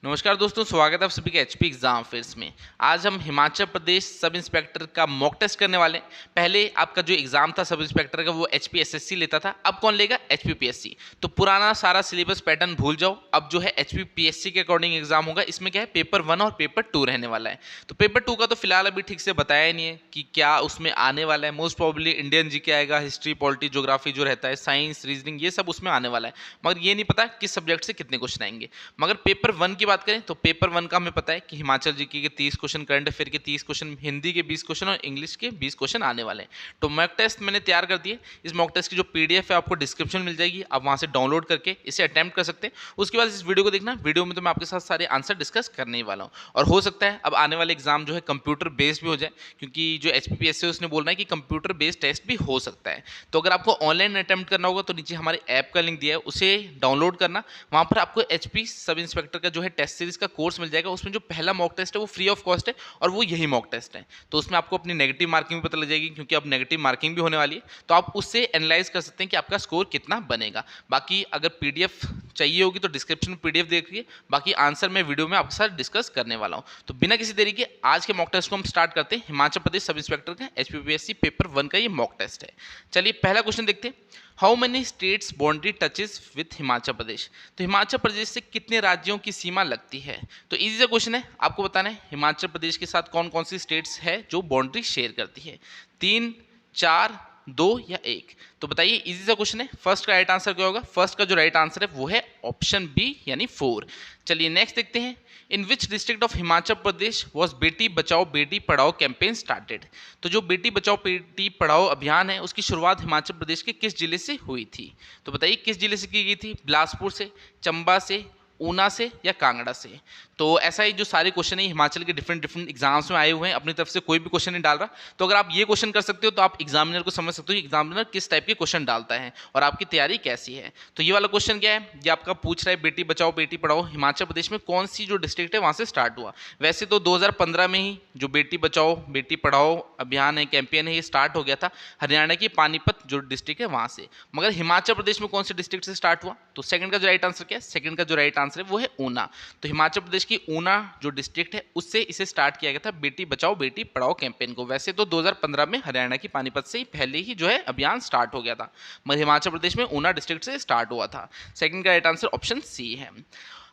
नमस्कार दोस्तों, स्वागत है आप सभी के एचपी एग्जाम फेयर्स में। आज हम हिमाचल प्रदेश सब इंस्पेक्टर का मॉक टेस्ट करने वाले हैं। पहले आपका जो एग्जाम था सब इंस्पेक्टर का वो एचपीएसएससी लेता था, अब कौन लेगा? एचपीपीएससी। तो पुराना सारा सिलेबस पैटर्न भूल जाओ, अब जो है एचपीपीएससी के अकॉर्डिंग एग्जाम होगा। इसमें क्या है, पेपर 1 और पेपर 2 रहने वाला है। तो पेपर 2 का तो फिलहाल अभी ठीक से बताया ही नहीं है कि क्या उसमें आने वाला है। मोस्ट प्रॉब्ली इंडियन जीके आएगा, हिस्ट्री, पॉलिटी, ज्योग्राफी जो रहता है, साइंस, रीजनिंग, ये सब उसमें आने वाला है। मगर ये नहीं पता किस सब्जेक्ट से कितने क्वेश्चन आएंगे। मगर पेपर 1 की बात करें तो पेपर 1 का हमें पता है कि हिमाचल जीके के 30 क्वेश्चन, करंट अफेयर के 30 क्वेश्चन, हिंदी के 20 क्वेश्चन और इंग्लिश के 20 क्वेश्चन आने वाले हैं। तो मॉक टेस्ट मैंने तैयार कर दिए। इस मॉक टेस्ट की जो पीडीएफ है आपको डिस्क्रिप्शन मिल जाएगी, आप वहां से डाउनलोड करके इसे अटेम्प्ट कर सकते हैं। उसके बाद इस वीडियो को देखना, वीडियो में तो मैं आपके साथ सारे आंसर डिस्कस करने ही वाला हूँ। और हो सकता है अब आने वाले एग्जाम जो है कंप्यूटर बेस्ड भी हो जाए, क्योंकि जो एचपीपीएससी उसने बोलना है कि कंप्यूटर बेस्ड टेस्ट भी हो सकता है। तो अगर आपको ऑनलाइन अटेम्प्ट करना होगा तो नीचे हमारे ऐप का लिंक दिया है, उसे डाउनलोड करना। वहाँ पर आपको एचपी सब इंस्पेक्टर का जो है टेस्ट सीरीज का कोर्स मिल जाएगा। उसमें जो पहला मॉक टेस्ट है वो फ्री ऑफ कॉस्ट है और वो यही मॉक टेस्ट है। तो उसमें आपको अपनी नेगेटिव मार्किंग भी पता लग जाएगी, क्योंकि अब नेगेटिव मार्किंग भी होने वाली है। तो आप उससे एनालाइज कर सकते हैं कि आपका स्कोर कितना बनेगा। बाकी अगर पीडीएफ चाहिए होगी तो डिस्क्रिप्शन में पीडीएफ देखिए, बाकी आंसर मैं वीडियो में आपके साथ डिस्कस करने वाला हूँ। तो बिना किसी देरी के आज के मॉक टेस्ट को हम स्टार्ट करते हैं। हिमाचल प्रदेश सब इंस्पेक्टर का एचपीपीएससी पेपर 1 का ये मॉक टेस्ट है। चलिए पहला क्वेश्चन देखते हैं। How many states boundary touches with Himachal Pradesh? तो हिमाचल प्रदेश से कितने राज्यों की सीमा लगती है? तो इजी सा क्वेश्चन है, आपको बताना है हिमाचल प्रदेश के साथ कौन कौन सी स्टेट्स है जो बाउंड्री शेयर करती है। 3, 4, 2 या 1? तो बताइए, इजी सा क्वेश्चन है। फर्स्ट का राइट आंसर क्या होगा? फर्स्ट का जो राइट आंसर है वो है ऑप्शन बी यानी 4। चलिए नेक्स्ट देखते हैं। In which district of Himachal Pradesh was Beti Bachao Beti Padhao campaign started? तो जो बेटी बचाओ बेटी पढ़ाओ अभियान है उसकी शुरुआत हिमाचल प्रदेश के किस जिले से हुई थी? तो बताइए किस जिले से की गई थी? बिलासपुर से, चंबा से, ऊना से या कांगड़ा से? तो ऐसा ही जो सारे क्वेश्चन है हिमाचल के डिफरेंट डिफरेंट एग्जाम्स में आए हुए हैं, अपनी तरफ से कोई भी क्वेश्चन नहीं डाल रहा। तो अगर आप ये क्वेश्चन कर सकते हो तो आप एग्जामिनर को समझ सकते हो कि एग्जामिनर किस टाइप के क्वेश्चन डालता है और आपकी तैयारी कैसी है। तो ये वाला क्वेश्चन क्या है, ये आपका पूछ रहा है बेटी बचाओ बेटी पढ़ाओ हिमाचल प्रदेश में कौन सी जो डिस्ट्रिक्ट है वहां से स्टार्ट हुआ। वैसे तो 2015 में ही जो बेटी बचाओ बेटी पढ़ाओ अभियान है, कैंपेन है, ये स्टार्ट हो गया था हरियाणा की पानीपत जो डिस्ट्रिक्ट है वहां से। मगर हिमाचल प्रदेश में कौन सी डिस्ट्रिक्ट से स्टार्ट हुआ? तो सेकंड का जो राइट आंसर क्या है? सेकंड का जो राइट आंसर है वो है ऊना। तो हिमाचल प्रदेश की ऊना जो डिस्ट्रिक्ट है उससे इसे स्टार्ट किया गया था बेटी बचाओ बेटी पढ़ाओ कैंपेन को। वैसे तो 2015 में हरियाणा की पानीपत से ही पहले ही जो है अभियान स्टार्ट हो गया था, मगर हिमाचल प्रदेश में ऊना डिस्ट्रिक्ट से स्टार्ट हुआ था। सेकंड का राइट आंसर ऑप्शन सी है।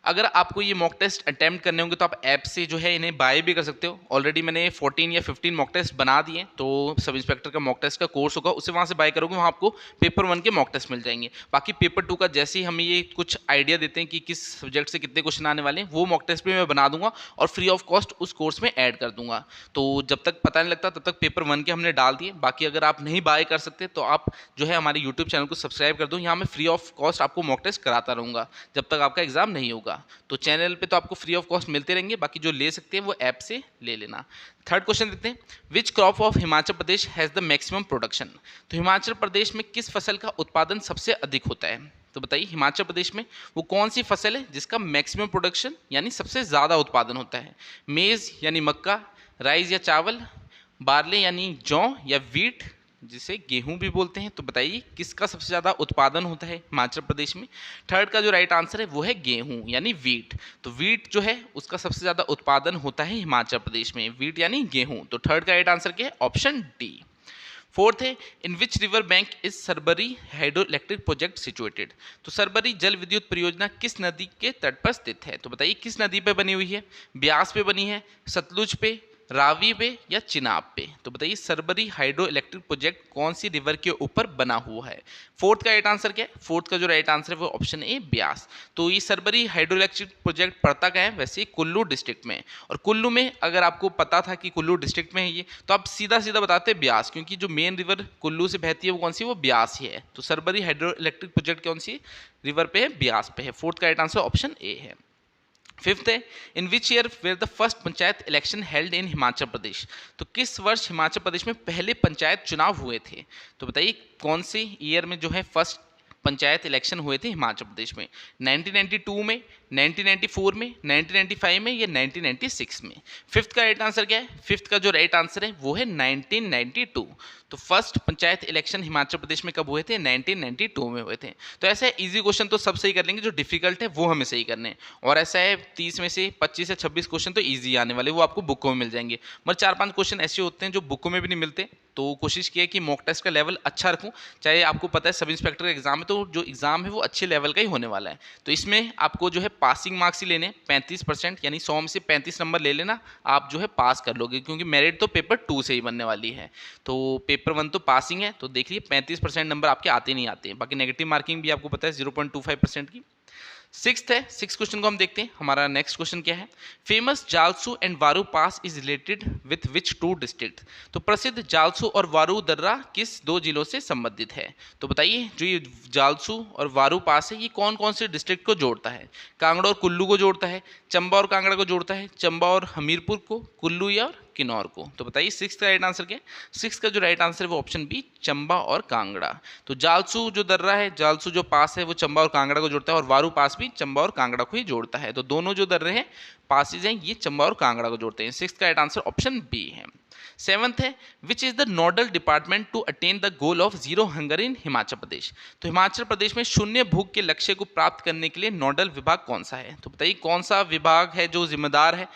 अगर आपको ये मॉक टेस्ट अटेम्प्ट करने होंगे तो आप ऐप से जो है इन्हें बाय भी कर सकते हो। ऑलरेडी मैंने 14 या 15 मॉक टेस्ट बना दिए, तो सब इंस्पेक्टर का मॉक टेस्ट का कोर्स होगा, उसे वहाँ से बाय करोगे, वहाँ आपको पेपर 1 के मॉक टेस्ट मिल जाएंगे। बाकी पेपर 2 का जैसे ही हमें ये कुछ आइडिया देते हैं कि किस सब्जेक्ट से कितने क्वेश्चन आने वाले हैं, वो मॉक टेस्ट भी मैं बना दूंगा और फ्री ऑफ कॉस्ट उस कोर्स में ऐड कर दूंगा। तो जब तक पता नहीं लगता तब तक पेपर 1 के हमने डाल दिए। बाकी अगर आप नहीं बाय कर सकते तो आप जो है हमारे यूट्यूब चैनल को सब्सक्राइब कर दो, यहाँ मैं फ्री ऑफ कॉस्ट आपको मॉक टेस्ट कराता रहूँगा जब तक आपका एग्जाम नहीं होगा। तो चैनल पे तो आपको फ्री ऑफ कॉस्ट मिलते रहेंगे, बाकी जो ले सकते हैं वो ऐप से ले लेना। थर्ड क्वेश्चन देखते हैं। Which crop of Himachal Pradesh has the maximum production? तो हिमाचल प्रदेश में किस फसल का उत्पादन सबसे अधिक होता है? तो बताइए हिमाचल प्रदेश में वो कौन सी फसल है जिसका मैक्सिमम प्रोडक्शन यानी सबसे ज़्यादा उत्पादन होता है? मेज़ यानी मक्का, राइस या चावल, बार्ले यानी जौ या वीट जिसे गेहूं भी बोलते हैं? तो बताइए किसका सबसे ज़्यादा उत्पादन होता है हिमाचल प्रदेश में? थर्ड का जो राइट आंसर है वो है गेहूं यानी वीट। तो वीट जो है उसका सबसे ज़्यादा उत्पादन होता है हिमाचल प्रदेश में, वीट यानी गेहूं। तो थर्ड का राइट आंसर क्या है? Option D. फोर्थ है, in which river bank is Sarbari hydro electric project situated? तो सरबरी जल विद्युत परियोजना किस नदी के तट पर स्थित है? तो बताइए किस नदी पे बनी हुई है? ब्यास पे बनी है, सतलुज पे, रावी पे या चिनाब पे? तो बताइए सरबरी हाइड्रो इलेक्ट्रिक प्रोजेक्ट कौन सी रिवर के ऊपर बना हुआ है? फोर्थ का राइट आंसर क्या है? फोर्थ का जो राइट आंसर है वो ऑप्शन ए ब्यास। तो ये सरबरी हाइड्रो इलेक्ट्रिक प्रोजेक्ट पड़ता कहाँ है? वैसे कुल्लू डिस्ट्रिक्ट में। और कुल्लू में अगर आपको पता था कि कुल्लू डिस्ट्रिक्ट में है ये, तो आप सीधा सीधा बताते ब्यास, क्योंकि जो मेन रिवर कुल्लू से बहती है वो कौन सी? वो ब्यास ही है। तो सरबरी हाइड्रो इलेक्ट्रिक प्रोजेक्ट कौन सी रिवर पे है? ब्यास पे है। फोर्थ का राइट आंसर ऑप्शन ए है। फिफ्थ है, in which year were the first panchayat election held in Himachal Pradesh? तो किस वर्ष हिमाचल प्रदेश में पहले पंचायत चुनाव हुए थे? तो बताइए कौन से ईयर में जो है फर्स्ट पंचायत इलेक्शन हुए थे हिमाचल प्रदेश में? 1992 में, 1994 में, 1995 में या 1996 में? फिफ्थ का राइट आंसर क्या है? फिफ्थ का जो राइट आंसर है वो है 1992। तो फर्स्ट पंचायत इलेक्शन हिमाचल प्रदेश में कब हुए थे? 1992 में हुए थे। तो ऐसा है, इजी क्वेश्चन तो सब सही कर लेंगे, जो डिफिकल्ट है वो हमें सही करने हैं। और ऐसा है 30 में से 25 से 26 क्वेश्चन तो ईजी आने वाले, वो आपको बुकों में मिल जाएंगे। मगर 4-5 क्वेश्चन ऐसे होते हैं जो बुकों में भी नहीं मिलते, तो कोशिश की है कि मॉक टेस्ट का लेवल अच्छा रखूं। चाहे आपको पता है सब इंस्पेक्टर का एग्जाम है, तो जो एग्जाम है वो अच्छे लेवल का ही होने वाला है। तो इसमें आपको जो है पासिंग मार्क्स ही लेने 35%, यानी 100 में से 35 नंबर ले लेना, आप जो है पास कर लोगे, क्योंकि मेरिट तो पेपर 2 से ही बनने वाली है। तो पेपर 1 तो पासिंग है, तो देख लीजिए 35% नंबर आपके आते नहीं आते हैं। बाकी नेगेटिव मार्किंग भी आपको पता है 0.25% की। सिक्स्थ है, सिक्स क्वेश्चन को हम देखते हैं। हमारा नेक्स्ट क्वेश्चन क्या है? Famous Jalsu and Waru pass is related with which two district? तो प्रसिद्ध जालसू और वारू दर्रा किस दो जिलों से संबंधित है? तो बताइए, जो ये जालसू और वारू पास है ये कौन कौन से डिस्ट्रिक्ट को जोड़ता है? कांगड़ा और कुल्लू को जोड़ता है, चंबा और कांगड़ा को जोड़ता है, चंबा और हमीरपुर को, कुल्लू या और किन्नौर को? तो बताइए सिक्स का राइट आंसर क्या है? सिक्स का जो राइट आंसर है वो ऑप्शन बी, चंबा और कांगड़ा। तो जालसू जो दर्रा है, जालसू जो पास है वो चंबा और कांगड़ा को जोड़ता है, और वारू पास भी चंबा और कांगड़ा को ही जोड़ता है। तो दोनों जो दर्रे हैं, पासिस हैं, ये चंबा और कांगड़ा को जोड़ते हैं। सिक्स का राइट आंसर ऑप्शन बी है। सेवंथ है, which is the nodal department to attain the goal of zero hunger in Himachal Pradesh? तो हिमाचल प्रदेश में शून्य भूख के लक्ष्य को प्राप्त करने के लिए नोडल विभाग कौन सा है? तो बताइए कौन सा विभाग है जो जिम्मेदार है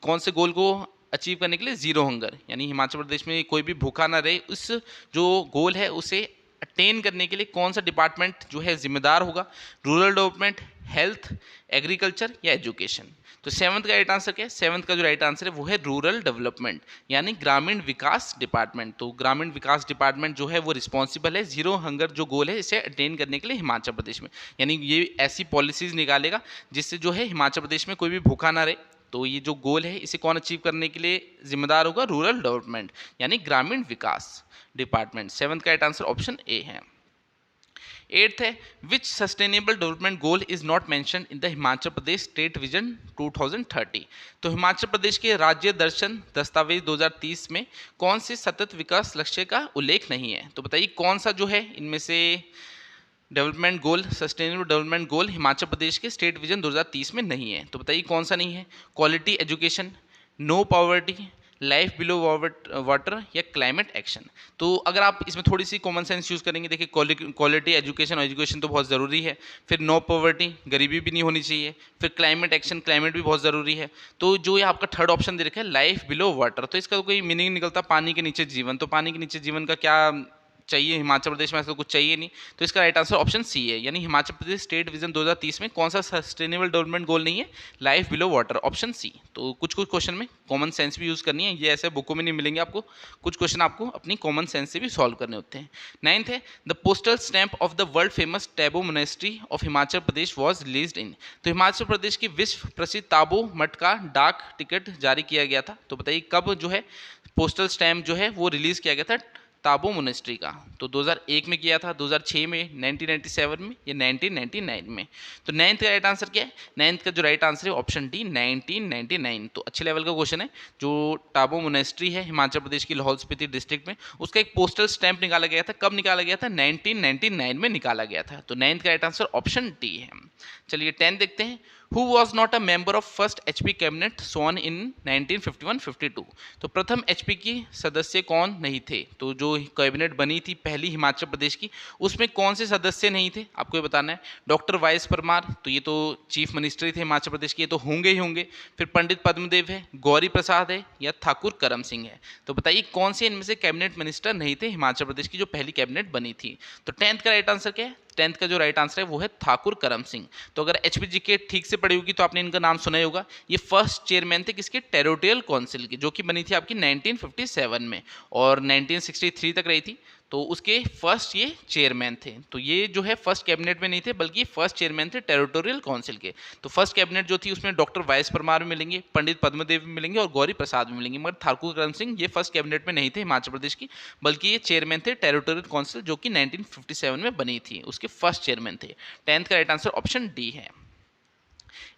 कौन से गोल को अचीव करने के लिए? जीरो हंगर, यानी हिमाचल प्रदेश में कोई भी भूखा ना रहे, उस जो गोल है उसे अटेन करने के लिए कौन सा डिपार्टमेंट जो है जिम्मेदार होगा? रूरल डेवलपमेंट, हेल्थ, एग्रीकल्चर या एजुकेशन? तो सेवंथ का राइट आंसर क्या है? सेवंथ का जो राइट आंसर है वो है रूरल डेवलपमेंट, यानी ग्रामीण विकास डिपार्टमेंट। तो ग्रामीण विकास डिपार्टमेंट जो है वो रिस्पॉन्सिबल है जीरो हंगर जो गोल है इसे अटेन करने के लिए हिमाचल प्रदेश में। यानी ये ऐसी पॉलिसीज निकालेगा जिससे जो है हिमाचल प्रदेश में कोई भी भूखा ना रहे। तो ये जो गोल है इसे कौन अचीव करने के लिए जिम्मेदार होगा? रूरल डेवलपमेंट, यानी ग्रामीण विकास डिपार्टमेंट। सेवंथ का राइट आंसर ऑप्शन ए है। एट्थ है, which sustainable development goal is not mention in the Himachal Pradesh state vision 2030? तो हिमाचल प्रदेश के राज्य दर्शन दस्तावेज 2030 में कौन से सतत विकास लक्ष्य का उल्लेख नहीं है? तो बताइए कौन सा जो है इनमें से development goal, sustainable development goal Himachal Pradesh के स्टेट विजन 2030 में नहीं है? तो बताइए कौन सा नहीं है? Quality education, no poverty, life below water या क्लाइमेट एक्शन? तो अगर आप इसमें थोड़ी सी कॉमन सेंस यूज़ करेंगे, देखिए क्वालिटी एजुकेशन और एजुकेशन तो बहुत ज़रूरी है, फिर नो पॉवर्टी, गरीबी भी नहीं होनी चाहिए, फिर क्लाइमेट एक्शन, क्लाइमेट भी बहुत ज़रूरी है। तो जो ये आपका थर्ड ऑप्शन दे रखा है लाइफ बिलो वाटर, तो इसका तो कोई मीनिंग निकलता पानी के नीचे जीवन। तो पानी के नीचे जीवन का क्या चाहिए? हिमाचल प्रदेश में ऐसा कुछ चाहिए नहीं। तो इसका राइट आंसर ऑप्शन सी है, यानी हिमाचल प्रदेश स्टेट विजन 2030 में कौन सा सस्टेनेबल डेवलपमेंट गोल नहीं है? Life below water, option C. तो कुछ कुछ क्वेश्चन में कॉमन सेंस भी यूज़ करनी है, ये ऐसे बुकों में नहीं मिलेंगे आपको, कुछ क्वेश्चन आपको अपनी कॉमन सेंस से भी सॉल्व करने होते हैं। नाइन्थ है, the postal stamp of the world famous Tabo monastery of Himachal Pradesh was released in? तो हिमाचल प्रदेश की विश्व प्रसिद्ध ताबो मठ का डाक टिकट जारी किया गया था। तो बताइए कब जो है पोस्टल स्टैंप जो है वो रिलीज़ किया गया था ताबो मोनेस्ट्री का? तो 2001 में किया था, 2006 में, 1997 में या 1999 में? तो नाइन्थ का राइट आंसर क्या है? नाइन्थ का जो राइट आंसर है ऑप्शन डी, 1999। तो अच्छे लेवल का क्वेश्चन है। जो ताबो मोनेस्ट्री है हिमाचल प्रदेश की लाहौल स्पीति डिस्ट्रिक्ट में, उसका एक पोस्टल स्टैंप निकाला गया था। कब निकाला गया था? 1999 में निकाला गया था। तो नाइन्थ का राइट आंसर ऑप्शन डी है। चलिए 10 देखते हैं। Who was not a member of first HP cabinet sworn in 1951-52? तो प्रथम HP की सदस्य कौन नहीं थे? तो जो कैबिनेट बनी थी पहली हिमाचल प्रदेश की, उसमें कौन से सदस्य नहीं थे आपको ये बताना है। डॉक्टर वाईएस परमार, तो ये तो चीफ मिनिस्टर थे हिमाचल प्रदेश के, ये तो होंगे ही होंगे। फिर पंडित पद्मदेव है, गौरी प्रसाद है या ठाकुर करम सिंह है? तो बताइए कौन से इनमें से कैबिनेट मिनिस्टर नहीं थे हिमाचल प्रदेश की जो पहली कैबिनेट बनी थी? तो 10th का राइट आंसर क्या है? 10th का जो राइट आंसर है वो है ठाकुर करम सिंह। तो अगर एचपीजी के ठीक से पढ़ी होगी तो आपने इनका नाम सुना ही होगा। ये फर्स्ट चेयरमैन थे किसके? टेरिटोरियल काउंसिल की, जो कि बनी थी आपकी 1957 में और 1963 तक रही थी। तो उसके फर्स्ट ये चेयरमैन थे। तो ये जो है फर्स्ट कैबिनेट में नहीं थे, बल्कि फर्स्ट चेयरमैन थे टेरिटोरियल काउंसिल के। तो फर्स्ट कैबिनेट जो थी उसमें डॉक्टर वाईएस परमार भी मिलेंगे, पंडित पद्मदेव भी मिलेंगे और गौरी प्रसाद भी मिलेंगे। मगर ठाकुर करम सिंह ये फर्स्ट कैबिनेट में नहीं थे हिमाचल प्रदेश की, बल्कि ये चेयरमैन थे टेरिटोरियल काउंसिल जो कि 1957 में बनी थी, उसके फर्स्ट चेयरमैन थे। 10th का राइट आंसर ऑप्शन डी है।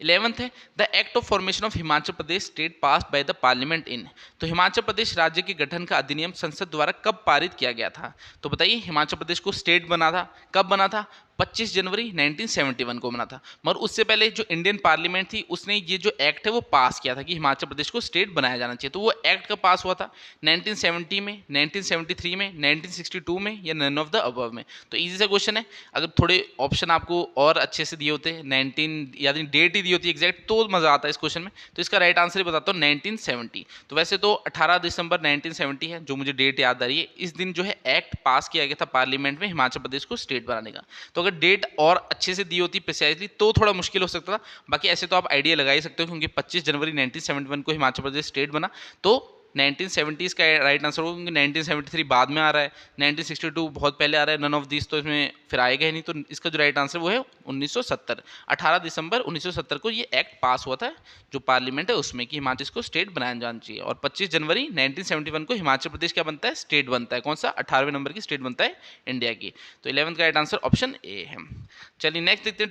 11th है, the act of formation of Himachal Pradesh state passed by the parliament in? तो हिमाचल प्रदेश राज्य के गठन का अधिनियम संसद द्वारा कब पारित किया गया था? तो बताइए हिमाचल प्रदेश को स्टेट बना था, कब बना था? 25 जनवरी 1971 को बना था। मगर उससे पहले जो इंडियन पार्लियामेंट थी उसने ये जो एक्ट है वो पास किया था कि हिमाचल प्रदेश को स्टेट बनाया जाना चाहिए। तो वो एक्ट कब पास हुआ था? 1970 में, 1973 में, 1962 में, या नन ऑफ द अबव में? तो इजी सा क्वेश्चन है। अगर थोड़े ऑप्शन आपको और अच्छे से दिए होते, 19 यानी डेट ही दी होती एग्जैक्ट, तो मजा आता है इस क्वेश्चन में। तो इसका राइट आंसर ही बताता हूँ, 1970। तो वैसे तो 18 दिसंबर 1970 है जो मुझे डेट याद आ रही है। इस दिन जो है एक्ट पास किया गया था पार्लियामेंट में हिमाचल प्रदेश को स्टेट बनाने का। तो अगर डेट और अच्छे से दी होती प्रिसाइजली तो थोड़ा मुश्किल हो सकता था, बाकी ऐसे तो आप आइडिया लगा ही सकते हो क्योंकि 25 जनवरी 1971 को हिमाचल प्रदेश स्टेट बना। तो 1970 का राइट आंसर होगा क्योंकि 1973 बाद में आ रहा है, 1962 बहुत पहले आ रहा है, नन ऑफ दिस तो इसमें फिर आएगा ही नहीं। तो इसका जो राइट आंसर वो है 1970। 18 दिसंबर 1970 को ये एक्ट पास हुआ था जो पार्लियामेंट है उसमें कि हिमाचल को स्टेट बनाया जाना चाहिए। और 25 जनवरी 1971 को हिमाचल प्रदेश क्या बनता है? स्टेट बनता है। कौन सा? 18वें नंबर की स्टेट बनता है इंडिया की। तो 11th का राइट आंसर ऑप्शन ए है। चलिए नेक्स्ट देखते हैं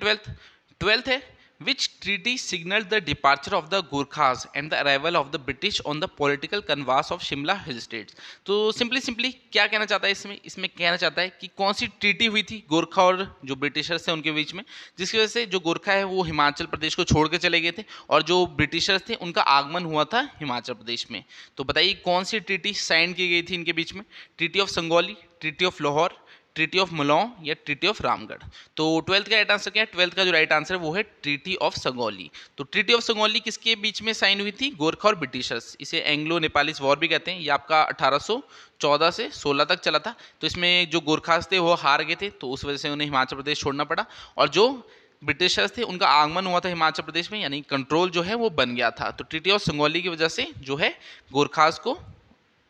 12th है, which treaty signaled the departure of the Gurkhas and the arrival of the British on the political canvas of Shimla Hill States? तो सिंपली क्या कहना चाहता है इसमें कहना चाहता है कि कौन सी ट्रीटी हुई थी गोरखा और जो ब्रिटिशर्स थे उनके बीच में, जिसकी वजह से जो गोरखा है वो हिमाचल प्रदेश को छोड़ के चले गए थे और जो ब्रिटिशर्स थे उनका आगमन हुआ था हिमाचल प्रदेश में। तो बताइए कौन सी ट्रीटी साइन की गई थी इनके बीच में? Treaty of Sugauli, treaty of Lahore, treaty of Malaun, या ट्रीटी ऑफ रामगढ़? तो 12th का राइट आंसर क्या है? 12th का जो राइट आंसर है वो है ट्रीटी ऑफ संगौली। तो ट्रीटी ऑफ संगौली किसके बीच में साइन हुई थी? गोरखा और ब्रिटिशर्स। इसे एंग्लो नेपालीज वॉर भी कहते हैं। ये आपका 1814 से 16 तक चला था। तो इसमें जो गोरखास थे वो हार गए थे तो उस वजह से उन्हें हिमाचल प्रदेश छोड़ना पड़ा, और जो ब्रिटिशर्स थे उनका आगमन हुआ था हिमाचल प्रदेश में, यानी कंट्रोल जो है वो बन गया था। तो ट्रीटी ऑफ संगौली की वजह से जो है गोरखास को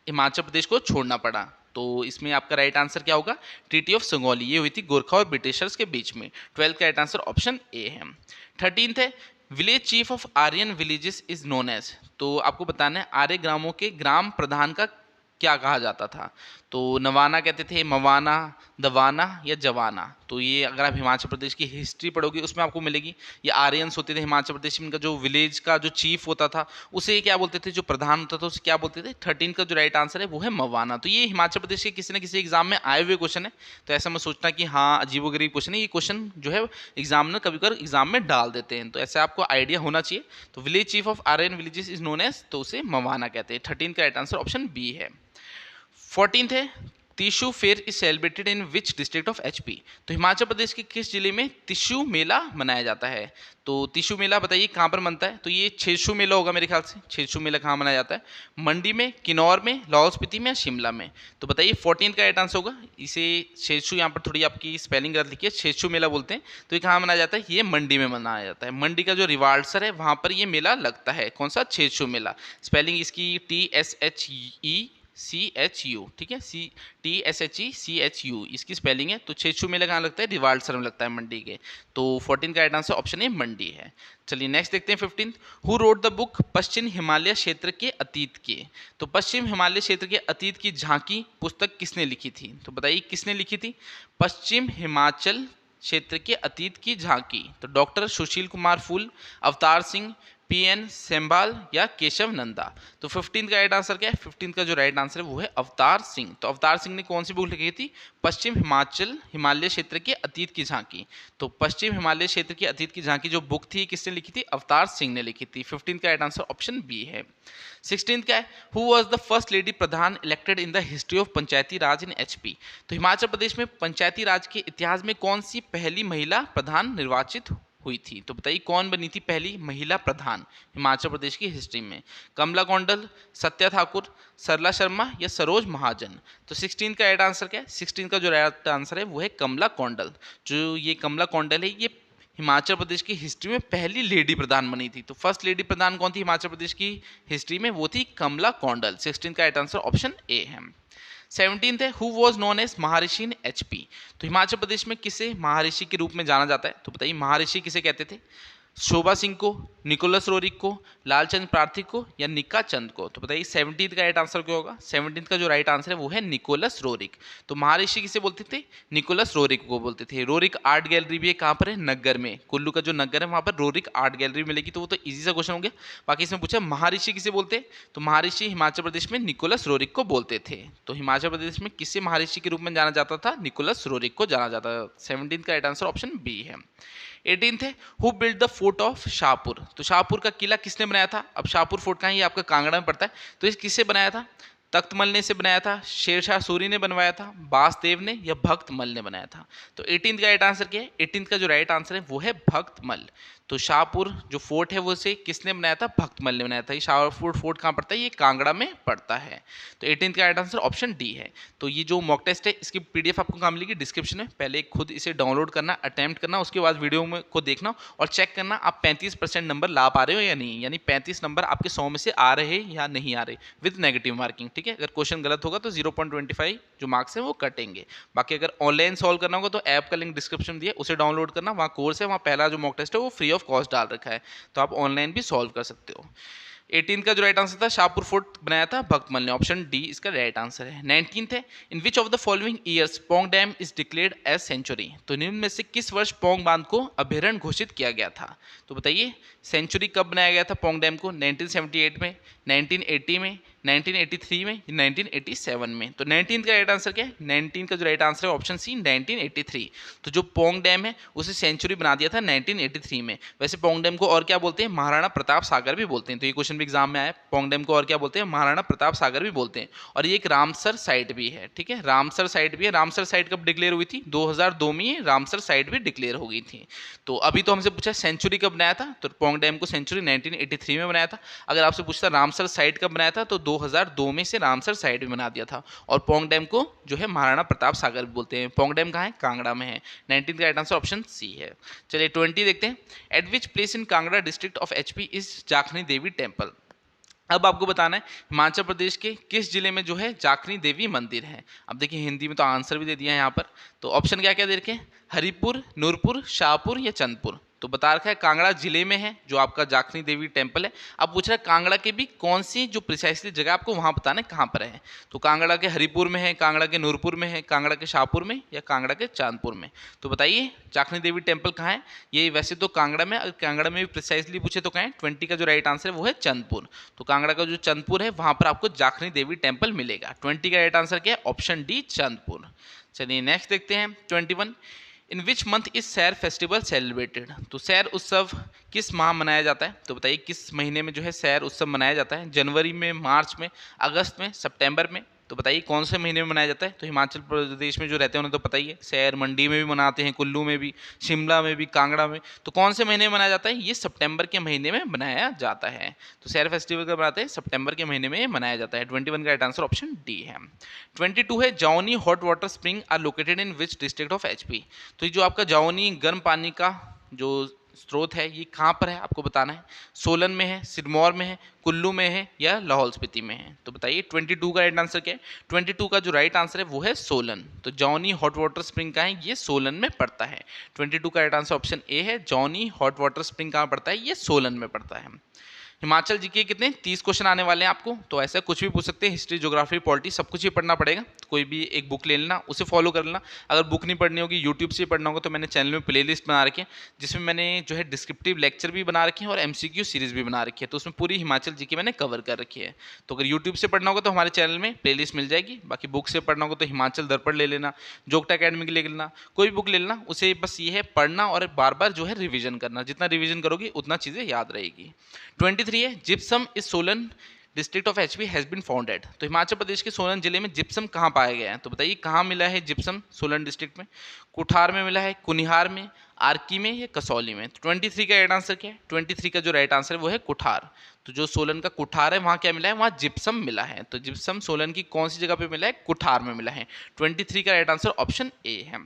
हिमाचल प्रदेश को छोड़ना पड़ा। तो इसमें आपका राइट आंसर क्या होगा? Treaty of Sugauli. ये हुई थी गोरखा और ब्रिटिशर्स के बीच में। 12th का राइट आंसर ऑप्शन ए है। 13th है, village chief of Aryan villages is known as. तो आपको बताना है आर्य ग्रामों के ग्राम प्रधान का क्या कहा जाता था? तो नवाना कहते थे, मवाना, दवाना, या जवाना? तो ये अगर आप हिमाचल प्रदेश की हिस्ट्री पढ़ोगे उसमें आपको मिलेगी। ये आर्यंस होते थे हिमाचल प्रदेश में, इनका जो विलेज का जो चीफ होता था उसे क्या बोलते थे? जो प्रधान होता था उसे क्या बोलते थे? 13 का जो राइट आंसर है वो है मवाना। तो ये हिमाचल प्रदेश के किसी न किसी एग्जाम में आए हुए क्वेश्चन है। तो ऐसा मैं सोचना कि हाँ अजीबोगरीब क्वेश्चन है, ये क्वेश्चन जो है एग्जामिनर कभी कभी एग्जाम में डाल देते हैं, तो ऐसे आपको आइडिया होना चाहिए। तो village chief of Aryan villages is known as, तो उसे मवाना कहते हैं। 13 का राइट आंसर ऑप्शन बी है। 14th है, tissue fair is celebrated in which district of HP. तो हिमाचल प्रदेश के किस जिले में टिश्यू मेला मनाया जाता है? तो टिश्यू मेला बताइए कहाँ पर बनता है? तो ये छेशू मेला होगा मेरे ख्याल से। छेशू मेला कहाँ मनाया जाता है? मंडी में, किन्नौर में, लाहौल स्पीति में, या शिमला में? तो बताइए 14th का राइट आंसर होगा। इसे छेशू, यहाँ पर थोड़ी आपकी स्पेलिंग गलत लिखी है, छेशू मेला बोलते हैं। तो ये कहाँ मनाया जाता है? ये मंडी में मनाया जाता है। मंडी का जो रिवाल्सर है वहाँ पर ये मेला लगता है। कौन सा? छेशू मेला। स्पेलिंग इसकी TSHECHU, ठीक है, TSHECHU इसकी स्पेलिंग है। तो छेशू मेला कहाँ लगता है? रिवाल्सर में लगता है मंडी के। तो 14 का right answer option A Mandi है। चलिए नेक्स्ट देखते हैं 15th। Who wrote the book पश्चिम हिमालय क्षेत्र के अतीत के? तो पश्चिम हिमालय क्षेत्र के अतीत की झांकी पुस्तक किसने लिखी थी? तो बताइए किसने लिखी थी पश्चिम हिमाचल क्षेत्र के अतीत की झांकी? तो डॉक्टर सुशील कुमार फूल, अवतार सिंह, PN सेम्बाल, या केशव नंदा? तो 15 का राइट आंसर क्या है? 15 का जो राइट आंसर है वो है अवतार सिंह। तो अवतार सिंह ने कौन सी बुक लिखी थी? पश्चिम हिमालय क्षेत्र के अतीत की झांकी। तो पश्चिम हिमालय क्षेत्र के अतीत की झांकी जो बुक थी किसने लिखी थी? अवतार सिंह ने लिखी थी। 15 का राइट आंसर ऑप्शन बी है। 16th क्या है? Who was the first lady Pradhan elected in the history of Panchayati Raj in HP? तो हिमाचल प्रदेश में पंचायती राज के इतिहास में कौन सी पहली महिला प्रधान निर्वाचित हुई थी? तो बताइए कौन बनी थी पहली महिला प्रधान हिमाचल प्रदेश की हिस्ट्री में? कमला कौंडल, सत्या ठाकुर, सरला शर्मा, या सरोज महाजन? तो 16 का राइट आंसर क्या है? 16 का जो राइट आंसर है वो है कमला कौंडल। जो ये कमला कौंडल है ये हिमाचल प्रदेश की हिस्ट्री में पहली लेडी प्रधान बनी थी। तो फर्स्ट लेडी प्रधान कौन थी हिमाचल प्रदेश की हिस्ट्री में? वो थी कमला कौंडल। 16 का राइट आंसर ऑप्शन ए है। 17th है, who was known as Maharshi in HP? तो हिमाचल प्रदेश में किसे महर्षि के रूप में जाना जाता है? तो बताइए महर्षि किसे कहते थे? शोभा सिंह को, निकोलस रोरिक को, लालचंद पार्थिक को या निक्का चंद को? तो बताइए 17th का राइट आंसर क्या होगा? 17th का जो राइट आंसर है वो है निकोलस रोरिक। तो महर्षि किसे बोलते थे? निकोलस रोरिक को बोलते थे। रोरिक आर्ट गैलरी भी है, कहाँ पर है? नग्गर में। कुल्लू का जो नग्गर है वहाँ पर रोरिक आर्ट गैलरी मिलेगी। तो वो तो ईजी सा क्वेश्चन हो गया। बाकी इसमें पूछा महर्षि किसे बोलते हैं, तो महर्षि हिमाचल प्रदेश में निकोलस रोरिक को बोलते थे। तो हिमाचल प्रदेश में किसे महर्षि के रूप में जाना जाता था? निकोलस रोरिक को जाना जाता था। 17th का राइट आंसर ऑप्शन बी है। 18th है who build the fort of Shahpur? तो शाहपुर का किला किसने बनाया था? अब शाहपुर फोर्ट कहाँ है? ये आपका कांगड़ा में पड़ता है। तो इस किससे बनाया था? तख्तमल ने से बनाया था, शेरशाह सूरी ने बनवाया था, बासदेव ने या भक्तमल ने बनाया था? तो 18th का राइट आंसर क्या है? 18th का जो राइट आंसर है वो है भक्तमल। तो शाहपुर जो फोर्ट है वो से किसने बनाया था? भक्तमल ने बनाया था। ये शाहपुर फोर्ट कहाँ पड़ता है? ये कांगड़ा में पड़ता है। तो 18th का राइट आंसर ऑप्शन डी है। तो ये जो मॉक टेस्ट है इसकी पीडीएफ आपको कहाँ मिलेगी? डिस्क्रिप्शन में। पहले खुद इसे डाउनलोड करना, अटेम्प्ट करना, उसके बाद वीडियो में को देखना और चेक करना आप 35% नंबर ला पा रहे हो या नहीं, यानी 35 नंबर आपके 100 में से आ रहे या नहीं आ रहे विद नेगेटिव मार्किंग। ठीक है, अगर क्वेश्चन गलत होगा तो 0.25 जो मार्क्स है वो कटेंगे। बाकी अगर ऑनलाइन सॉल्व करना होगा तो ऐप का लिंक डिस्क्रिप्शन दिया, उसे डाउनलोड करना, वहाँ कोर्स है, वहाँ पहला जो मॉक टेस्ट है वो फ्री ऑफ कॉस्ट डाल रखा है, तो आप ऑनलाइन भी सॉल्व कर सकते हो। 18th का जो राइट आंसर था शाहपुर फोर्ट बनाया था भक्तमल ने, ऑप्शन डी इसका राइट आंसर है। 19th है in which of the following years Pong dam is declared as sanctuary? तो निम्न में से किस वर्ष पोंग बांध को अभयारण्य घोषित किया गया था? तो बताइए सेंचुरी कब बनाया गया था पोंग डैम को? 1978 में, 1980 में, 1983 में, 1987 में? तो 19th का राइट आंसर क्या है? 19 का जो राइट आंसर है ऑप्शन सी 1983। तो जो पोंग डैम है उसे सेंचुरी बना दिया था 1983 में। वैसे पोंग डैम को और क्या बोलते हैं? महाराणा प्रताप सागर भी बोलते हैं। तो ये क्वेश्चन भी एग्जाम में आया, पोंग डैम को और क्या बोलते हैं? महाराणा प्रताप सागर भी बोलते हैं। और ये एक रामसर साइट भी है। ठीक है, रामसर साइट भी है। रामसर साइट कब डिक्लेयर हुई थी? 2002 में ये रामसर साइट भी डिक्लेयर हो गई थी। तो अभी तो हमसे पूछा सेंचुरी कब बनाया था, तो पोंग डैम को सेंचुरी 1983 में बनाया था। अगर आपसे पूछता रामसर साइट कब बनाया था, तो 2002 में से रामसर साइट भी बना दिया था। और पोंग डैम को जो है महाराणा प्रताप सागर भी बोलते हैं। पोंग डैम कहाँ है? कांगड़ा में है। 19 का राइट आंसर ऑप्शन सी है। चलिए 20 देखते हैं। At which place in Kangra district of HP is Jakhni Devi temple? अब आपको बताना है हिमाचल प्रदेश के किस जिले में जो है जाखनी देवी मंदिर है। अब देखिए हिंदी में तो आंसर भी दे दिया है यहाँ पर। तो ऑप्शन क्या क्या दे रखे हैं? हरिपुर, नूरपुर, शाहपुर या चंदपुर? तो बता रखा है कांगड़ा जिले में है जो आपका जाखनी देवी टेम्पल है। अब पूछ रहा है कांगड़ा के भी कौन सी जो प्रिसाइसली जगह आपको वहाँ बताना है कहाँ पर है। तो कांगड़ा के हरिपुर में है, कांगड़ा के नूरपुर में है, कांगड़ा के शाहपुर में या कांगड़ा के चांदपुर में? तो बताइए जाखनी देवी टेम्पल कहाँ है? ये वैसे तो कांगड़ा में, अगर कांगड़ा में भी प्रिसाइसली पूछे तो कहें 20 का जो राइट आंसर है वो है चंदपुर। तो कांगड़ा का जो चंदपुर है वहाँ पर आपको जाखनी देवी टेम्पल मिलेगा। 20 का राइट आंसर क्या है? Option D Chandpur. चलिए नेक्स्ट देखते हैं 21। इन विच मंथ इज सैर फेस्टिवल सेलिब्रेटेड? तो सैर उत्सव किस माह मनाया जाता है? तो बताइए किस महीने में जो है सैर उत्सव मनाया जाता है? जनवरी में, मार्च में, अगस्त में, सितंबर में? तो बताइए कौन से महीने में मनाया जाता है? तो हिमाचल प्रदेश में जो रहते हैं उन्हें तो पता ही है, सैर मंडी में भी मनाते हैं, कुल्लू में भी, शिमला में भी, कांगड़ा में। तो कौन से महीने में मनाया जाता है? ये सितंबर के महीने में मनाया जाता है। तो सैर फेस्टिवल कब मनाते हैं? सितंबर के महीने में मनाया जाता है। 21 का राइट आंसर ऑप्शन डी है। 22 है Jaoni hot water spring are located in which district of HP? तो ये जो आपका जाओनी गर्म पानी का जो स्रोत है ये कहाँ पर है आपको बताना है। सोलन में है, सिरमौर में है, कुल्लू में है या लाहौल स्पीति में है? तो बताइए 22 का राइट आंसर क्या है? 22 का जो राइट आंसर है वो है सोलन। तो जॉनी हॉट वाटर स्प्रिंग कहाँ है? ये सोलन में पड़ता है। 22 का राइट आंसर ऑप्शन ए है। जॉनी हॉट वाटर स्प्रिंग कहाँ पड़ता है? ये सोलन में पड़ता है। हिमाचल जी के कितने 30 क्वेश्चन आने वाले हैं आपको, तो ऐसा कुछ भी पूछ सकते हैं, हिस्ट्री, ज्योग्राफी, पॉलिटी, सब कुछ ही पढ़ना पड़ेगा। तो कोई भी एक बुक ले लेना, उसे फॉलो कर लेना। अगर बुक नहीं पढ़नी होगी, यूट्यूब से पढ़ना होगा, तो मैंने चैनल में प्लेलिस्ट बना रखी है जिसमें मैंने जो है डिस्क्रिप्टिव लेक्चर भी बना रखे हैं और MCQ सीरीज भी बना रखी है। तो उसमें पूरी हिमाचल जी के मैंने कवर कर रखी है। तो अगर यूट्यूब से पढ़ना होगा तो हमारे चैनल में प्लेलिस्ट मिल जाएगी। बाकी बुक से पढ़ना होगा तो हिमाचल दर्पण ले लेना, जोगटा अकेडमी ले लेना, कोई बुक ले लेना। उसे बस ये है पढ़ना और बार बार जो है रिविजन करना। जितना रिविजन करोगे उतना चीज़ें याद रहेगी। 23 है gypsum is Solan district of HP has been founded? तो हिमाचल प्रदेश के सोलन जिले में जिप्सम कहाँ पाया गया है? तो बताइए कहाँ मिला है जिप्सम सोलन डिस्ट्रिक्ट में? कुठार में मिला है, कुनिहार में, आर्की में या कसौली में? तो 23 का राइट आंसर क्या है? 23 का जो राइट आंसर है वो है कुठार। तो जो सोलन का कुठार है वहाँ क्या मिला है? वहाँ जिप्सम मिला है। तो जिप्सम सोलन की कौन सी जगह पे मिला है? कुठार में मिला है। 23 का राइट आंसर ऑप्शन ए है।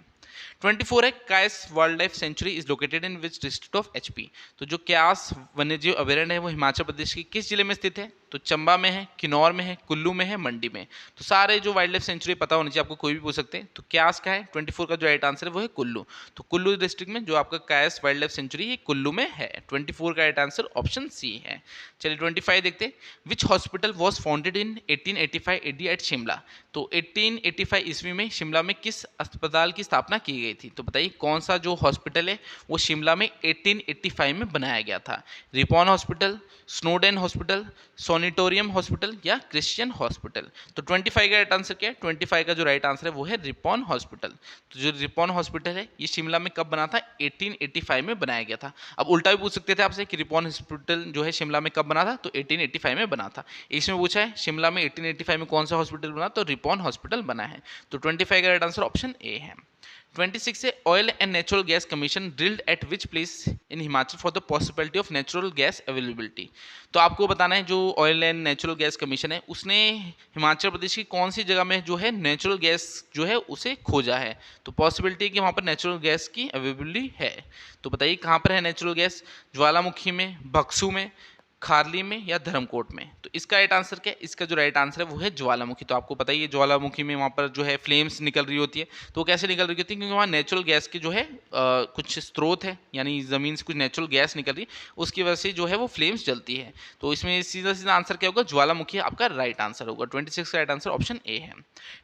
24 है Kais wild life sanctuary is located in which district of HP? तो जो क्यास वन्यजीव अभयारण्य है वो हिमाचल प्रदेश के किस जिले में स्थित है? तो चंबा में है, किन्नौर में है, कुल्लू में है, मंडी में। तो सारे जो वाइल्ड लाइफ सेंचुरी पता होनी चाहिए आपको, कोई भी पूछ सकते हैं। तो क्यास का है 24 का जो राइट आंसर है वो है कुल्लू। तो कुल्लू डिस्ट्रिक्ट में जो आपका क्यास वाइल्ड लाइफ सेंचुरी है कुल्लू में है। 24 का राइट आंसर ऑप्शन सी है। चलिए 25 देखते हैं। Which hospital was founded in 1885 AD at Shimla. तो 1885 ईस्वी में शिमला में किस अस्पताल की स्थापना की गई थी? तो बताइए कौन सा जो हॉस्पिटल है वो शिमला में 1885 में बनाया गया था? रिपॉन हॉस्पिटल, स्नोडेन हॉस्पिटल, सोनिटोरियम हॉस्पिटल या क्रिश्चियन हॉस्पिटल? तो 25 का राइट आंसर क्या है? 25 का जो राइट आंसर है वो है रिपॉन हॉस्पिटल। तो जो रिपॉन हॉस्पिटल है ये शिमला में कब बना था? 1885 में बनाया गया था। अब उल्टा भी पूछ सकते थे आपसे कि रिपॉन हॉस्पिटल जो है शिमला में कब बना था? तो 1885 में बना था। इसमें पूछा है शिमला में 1885 में कौन सा हॉस्पिटल बना? तो रिपॉन हॉस्पिटल बना है। तो 25 का राइट आंसर ऑप्शन ए है। 26 है oil and natural gas commission drilled eight which place in Himachal for the possibility of natural gas availability. तो आपको बताना है जो oil and natural gas commission है उसने हिमाचल प्रदेश की कौन सी जगह में जो है नेचुरल गैस जो है उसे खोजा है। तो पॉसिबिलिटी है कि वहाँ पर नेचुरल गैस की अवेलेबिलिटी है। तो बताइए कहाँ पर है नेचुरल गैस? ज्वालामुखी में, बक्सू में, खारली में या धर्मकोट में? तो इसका राइट आंसर क्या है? इसका जो राइट आंसर है वो है ज्वालामुखी। तो आपको पता ही है ज्वालामुखी में वहाँ पर जो है फ्लेम्स निकल रही होती है। तो कैसे निकल रही होती है? क्योंकि वहाँ नेचुरल गैस की जो है कुछ स्रोत है, यानी ज़मीन से कुछ नेचुरल गैस निकल रही है, उसकी वजह से जो है वो फ्लेम्स जलती है। तो इसमें सीधा सीधा आंसर क्या होगा? ज्वालामुखी आपका राइट आंसर होगा। 26 का राइट आंसर ऑप्शन ए है।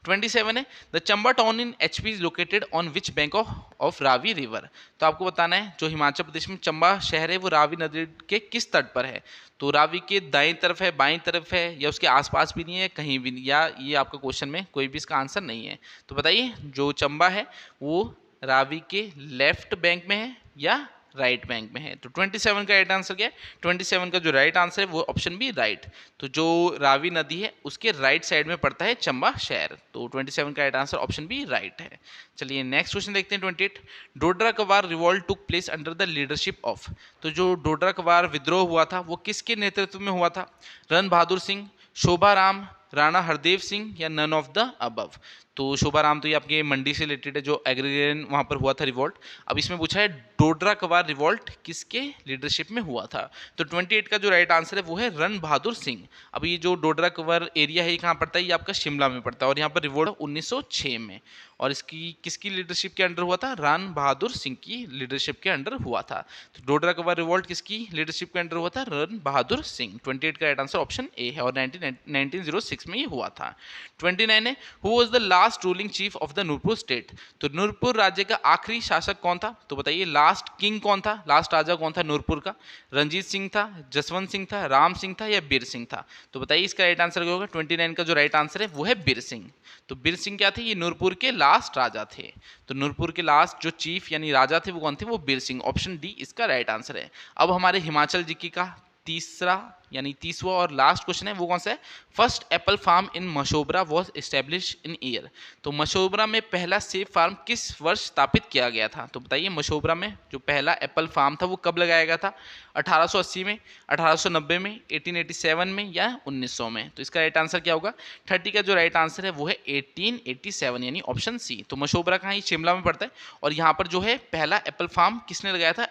27 है the Chamba town in HP is located on which bank of Ravi river. तो आपको बताना है जो हिमाचल प्रदेश में चंबा शहर है वो रावी नदी के किस तट पर है? तो रावी के दाईं तरफ है, बाईं तरफ है, या उसके आसपास भी नहीं है, कहीं भी नहीं, या ये आपका क्वेश्चन में कोई भी इसका आंसर नहीं है। तो बताइए जो चंबा है वो रावी के लेफ्ट बैंक में है या राइट बैंक में है? तो 27 का राइट आंसर क्या है? 27 का जो राइट आंसर है वो ऑप्शन बी राइट। तो जो रावी नदी है उसके राइट साइड में पड़ता है चंबा शहर। तो 27 का right answer option B right है। चलिए नेक्स्ट क्वेश्चन देखते हैं 28। Dodra Kwar revolt took place under the leadership of. तो जो डोडरा कवार विद्रोह हुआ था वो किसके नेतृत्व में हुआ था? रन बहादुर सिंह, शोभा राम, राणा हरदेव सिंह या नन ऑफ द अबव? तो शोभा राम तो ये आपके मंडी से रिलेटेड है, जो एग्रीरियन वहाँ पर हुआ था रिवॉल्ट। अब इसमें पूछा है डोडरा कवार रिवॉल्ट किसके लीडरशिप में हुआ था? तो 28 का जो राइट आंसर है वो है रन बहादुर सिंह। अब ये जो डोडरा कवार एरिया है ये कहाँ पड़ता है? ये आपका शिमला में पड़ता है और यहाँ पर रिवॉल्ट 1906 में। और इसकी किसकी लीडरशिप के अंडर हुआ था? रान बहादुर सिंह की लीडरशिप के अंडर हुआ था। तो डोडरा कवार रिवॉल्ट किसकी लीडरशिप के अंडर हुआ था? रन बहादुर सिंह। 28 का राइट आंसर ऑप्शन ए है और 1906 में ये हुआ था। 29 है who was the last ruling chief of the Nurpur state. तो नूरपुर राज्य का आखिरी शासक कौन था? तो बताइए लास्ट किंग कौन था, लास्ट राजा कौन था नूरपुर का? रंजीत सिंह था, जसवंत सिंह था, राम सिंह था या बीर सिंह था? तो बताइए इसका राइट आंसर क्या होगा? 29 का जो राइट आंसर है वो है बीर सिंह। तो बीर सिंह क्या थे? ये नूरपुर के लास्ट राजा थे। तो नूरपुर के लास्ट जो चीफ यानी राजा थे वो कौन थे? वो बीर सिंह। ऑप्शन डी इसका राइट आंसर है। अब हमारे हिमाचल जीके का तीसवा और लास्ट क्वेश्चन है वो कौन सा है? First apple farm in Mashobra was establish in year. तो मशोबरा में पहला सेब फार्म किस वर्ष स्थापित किया गया था? तो बताइए मशोबरा में जो पहला एप्पल फार्म था वो कब लगाया गया था? 1880 में, 1890 में, 1887 में या 1900 में? तो इसका राइट आंसर क्या होगा? 30 का जो राइट आंसर है वो है 1887 यानी ऑप्शन सी। तो मशोबरा कहाँ? शिमला में पड़ता है और यहाँ पर जो है पहला एप्पल फार्म किसने लगाया था?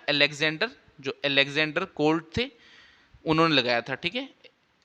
अलेक्जेंडर कोल्ट थे, उन्होंने लगाया था। ठीक है,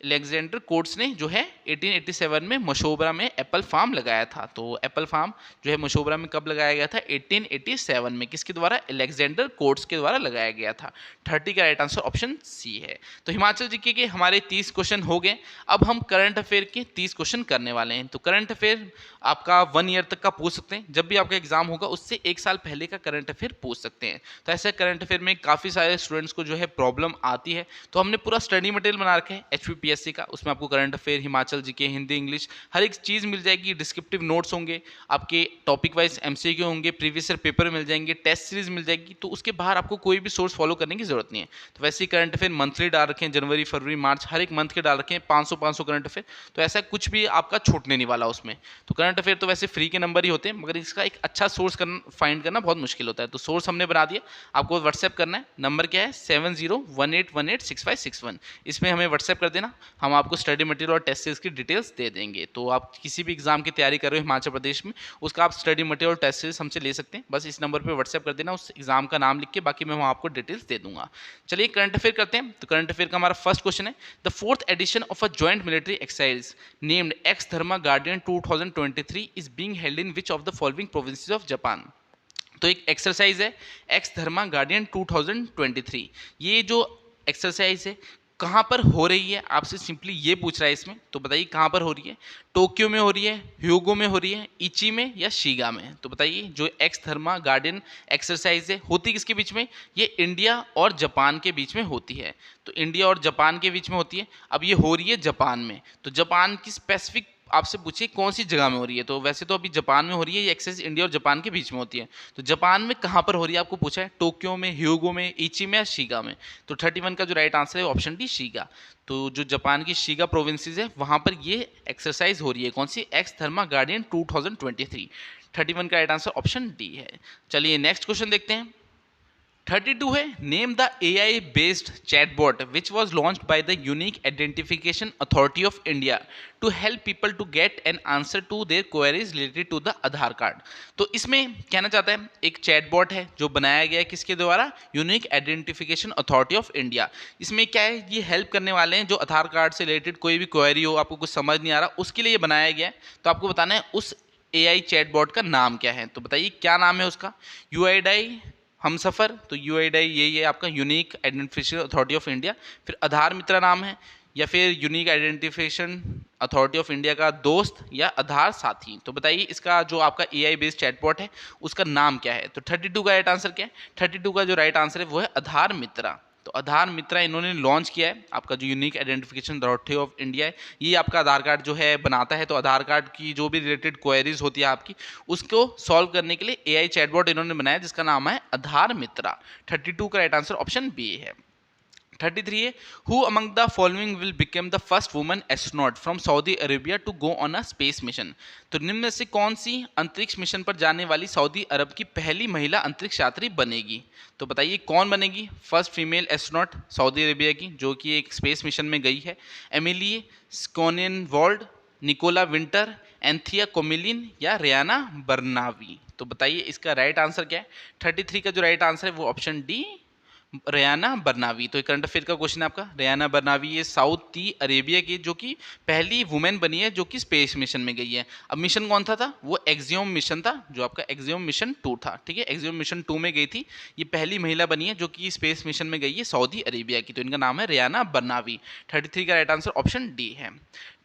अलेक्जेंडर कोर्ट्स ने जो है 1887 में मशोबरा में एप्पल फार्म लगाया था। तो एप्पल फार्म जो है मशोबरा में कब लगाया गया था? 1887 में। किसके द्वारा? अलेक्जेंडर कोर्ट्स के द्वारा लगाया गया था। 30 का राइट आंसर ऑप्शन सी है। तो हिमाचल जीके के हमारे 30 क्वेश्चन हो गए। अब हम करंट अफेयर के 30 क्वेश्चन करने वाले हैं। तो करंट अफेयर आपका 1 ईयर तक का पूछ सकते हैं, जब भी आपका एग्जाम होगा उससे 1 साल पहले का करंट अफेयर पूछ सकते हैं। तो ऐसे करंट अफेयर में काफ़ी सारे स्टूडेंट्स को जो है प्रॉब्लम आती है, तो हमने पूरा स्टडी मटेरियल बना रखा है HPPSC का। उसमें आपको current affair, Himachal GK, Hindi, English हर एक चीज़ मिल जाएगी। डिस्क्रिप्टिव नोट्स होंगे, आपके टॉपिक वाइज MCQ होंगे, प्रीवियस ईयर पेपर मिल जाएंगे, टेस्ट सीरीज मिल जाएगी। तो उसके बाहर आपको कोई भी सोर्स फॉलो करने की जरूरत नहीं है। तो वैसे ही करंट अफेयर मंथली डाल रखे हैं, जनवरी, फरवरी, मार्च हर एक मंथ के डाल रखे हैं 500 करंट अफेयर। तो ऐसा कुछ भी आपका छूटने नहीं वाला उसमें। तो करंट अफेयर तो वैसे फ्री के नंबर ही होते हैं, मगर इसका एक अच्छा सोर्स फाइंड करना बहुत मुश्किल होता है। तो सोर्स हमने बना दिया, आपको व्हाट्सएप करना है। नंबर क्या है? 7018186561। इसमें हमें व्हाट्सएप कर देना। हम आपको स्टडी मटेरियल और टेस्ट सीरीज की डिटेल्स दे देंगे। तो आप किसी भी एग्जाम की तैयारी कर रहे हो हिमाचल प्रदेश में, उसका आप स्टडी मटेरियल और टेस्ट सीरीज हमसे ले सकते हैं। बस इस नंबर पर व्हाट्सएप कर देना उस एग्जाम का नाम लिख के, बाकी मैं वहाँ आपको डिटेल्स दे दूंगा। चलिए करंट अफेयर करते हैं। तो करंट अफेयर का हमारा फर्स्ट क्वेश्चन है, the 4th edition of a joint military exercise named ex Dharma guardian 2023 is being held in which of the following provinces of Japan. तो एक एक्सरसाइज है एक्स धर्मा गार्डियन 2023। ये जो एक्सरसाइज है कहाँ पर हो रही है, आपसे सिंपली ये पूछ रहा है इसमें। तो बताइए कहाँ पर हो रही है, टोक्यो में हो रही है, ह्यूगो में हो रही है, इची में या शिगा में। तो बताइए जो एक्स थर्मा गार्डियन एक्सरसाइज है होती किसके बीच में, ये इंडिया और जापान के बीच में होती है। तो इंडिया और जापान के बीच में होती है। अब ये हो रही है जापान में, तो जापान की स्पेसिफिक आपसे पूछिए कौन सी जगह में हो रही है। तो वैसे तो अभी जापान में हो रही है, ये एक्सरसाइज इंडिया और जापान के बीच में होती है। तो जापान में कहाँ पर हो रही है आपको पूछा है, टोक्यो में, ह्यूगो में, इची में या शिगा में। तो 31 का जो राइट आंसर है ऑप्शन डी शिगा। तो जो जापान की शिगा प्रोविंसेस है वहाँ पर ये एक्सरसाइज हो रही है, कौन सी, एक्स थर्मा गार्डियन 2023। 31 का राइट आंसर ऑप्शन डी है। चलिए नेक्स्ट क्वेश्चन देखते हैं। 32 है, name the AI based chatbot which was launched by the unique identification authority of India to help people to get an answer to their queries related to the Aadhaar card. तो इसमें कहना चाहता है एक chatbot है जो बनाया गया है किसके द्वारा, unique identification authority of India. इसमें क्या है, ये हेल्प करने वाले हैं जो आधार कार्ड से रिलेटेड कोई भी क्वेरी हो, आपको कुछ समझ नहीं आ रहा, उसके लिए बनाया गया है। तो आपको बताना है उस AI चैटबॉट का नाम क्या है। तो बताइए क्या नाम है उसका, UID हमसफ़र। तो UID यही है आपका unique identification authority of India. फिर आधार मित्रा नाम है, या फिर unique identification authority of India का दोस्त, या आधार साथी। तो बताइए इसका जो आपका AI बेस्ड चैटबॉट है उसका नाम क्या है। तो 32 का राइट आंसर क्या है, 32 का जो राइट आंसर है वो है आधार मित्रा। तो आधार मित्रा इन्होंने लॉन्च किया है। आपका जो unique identification authority of India है ये आपका आधार कार्ड जो है बनाता है। तो आधार कार्ड की जो भी रिलेटेड क्वेरीज होती है आपकी, उसको सॉल्व करने के लिए AI चैटबॉट इन्होंने बनाया जिसका नाम है आधार मित्रा। 32 का राइट आंसर ऑप्शन बी है। 33 है, who among the following will become the first woman astronaut from Saudi Arabia to go on a space mission. तो निम्न में से कौन सी अंतरिक्ष मिशन पर जाने वाली सऊदी अरब की पहली महिला अंतरिक्ष यात्री बनेगी। तो बताइए कौन बनेगी first female astronaut Saudi Arabia की जो कि एक स्पेस मिशन में गई है, एमिली स्कोनिनवॉल्ड, निकोला विंटर, एंथिया कोमिलिन या रियाना बर्नावी। तो बताइए इसका राइट आंसर क्या है। 33 का जो राइट आंसर है वो ऑप्शन डी रियाना बर्नावी। तो करंट अफेयर का क्वेश्चन है आपका, रियाना बर्नावी ये सऊदी अरेबिया की जो कि पहली वुमेन बनी है जो कि स्पेस मिशन में गई है। अब मिशन कौन था वो एक्सियोम मिशन था, जो आपका एक्सियोम मिशन 2 था। ठीक है, एक्सियोम मिशन 2 में गई थी। ये पहली महिला बनी है जो कि स्पेस मिशन में गई है सऊदी अरेबिया की। तो इनका नाम है रियाना बर्नावी। 33 का राइट आंसर ऑप्शन डी है।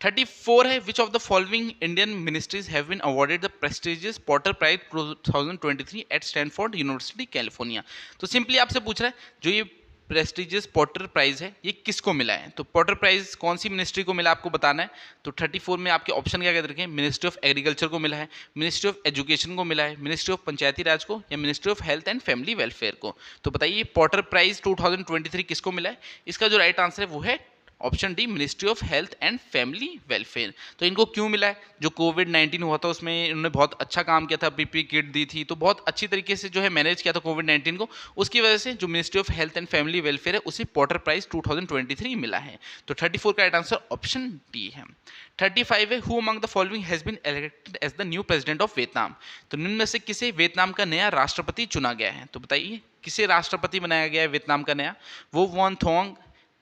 34 है, which of the following Indian ministries have been awarded the prestigious Potter Prize 2023 at Stanford University California. तो सिंपली आपसे पूछ रहा है जो ये प्रेस्टिजियस पॉटर प्राइज है ये किसको मिला है। तो पॉटर प्राइज कौन सी मिनिस्ट्री को मिला आपको बताना है। तो 34 में आपके ऑप्शन क्या कहते हैं, मिनिस्ट्री ऑफ एग्रीकल्चर को मिला है, मिनिस्ट्री ऑफ एजुकेशन को मिला है, मिनिस्ट्री ऑफ पंचायती राज को, या ministry of health and family welfare को। तो बताइए पॉटर प्राइज 2023 किसको मिला है। इसका जो राइट आंसर है वो है option D ministry of health and family welfare. तो इनको क्यों मिला है, जो कोविड-19 हुआ था उसमें इन्होंने बहुत अच्छा काम किया था, पीपी किट दी थी, तो बहुत अच्छी तरीके से जो है मैनेज किया था कोविड-19 को। उसकी वजह से जो ministry of health and family welfare है उसे पॉटर प्राइज 2023 मिला है। तो 34 का राइट आंसर ऑप्शन डी है। 35 है, who among the following has been elected as the new president of Vietnam. तो निम्न में से किसे वियतनाम का नया राष्ट्रपति चुना गया है। तो बताइए किसे राष्ट्रपति बनाया गया है वियतनाम का नया, वो वॉन थोंग,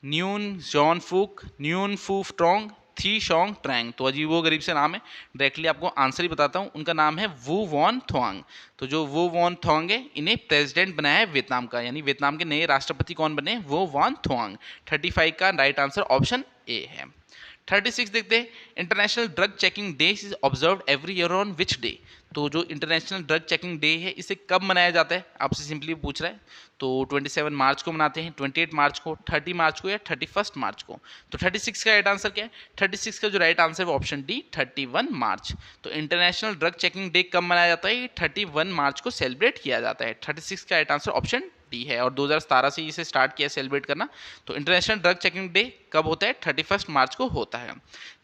न्यून जॉन फूक, न्यून फू ट्रोंग, थी शोंग ट्रैंग। तो अजीब वो गरीब से नाम है, डायरेक्टली आपको आंसर ही बताता हूँ। उनका नाम है वू वॉन थोंग। तो जो वू वॉन थोंग है इन्हें प्रेसिडेंट बनाया है वियतनाम का, यानी वियतनाम के नए राष्ट्रपति कौन बने, वो वॉन थोंग। 35 का राइट आंसर ऑप्शन ए है। 36 देखते हैं, international drug checking day is observed every year on which day. तो जो इंटरनेशनल ड्रग चेकिंग डे है इसे कब मनाया जाता है, आपसे सिंपली पूछ रहा है। तो 27 मार्च को मनाते हैं, 28 मार्च को, 30 मार्च को, या 31 मार्च को। तो 36 का राइट आंसर क्या है, 36 का जो राइट आंसर है ऑप्शन डी 31 मार्च। तो इंटरनेशनल ड्रग चेकिंग डे कब मनाया जाता है, 31 मार्च को सेलिब्रेट किया जाता है। 36 का राइट आंसर ऑप्शन डी है। और 2017 से इसे स्टार्ट किया सेलिब्रेट करना। तो इंटरनेशनल ड्रग चेकिंग डे कब होता है? 31 मार्च को होता है।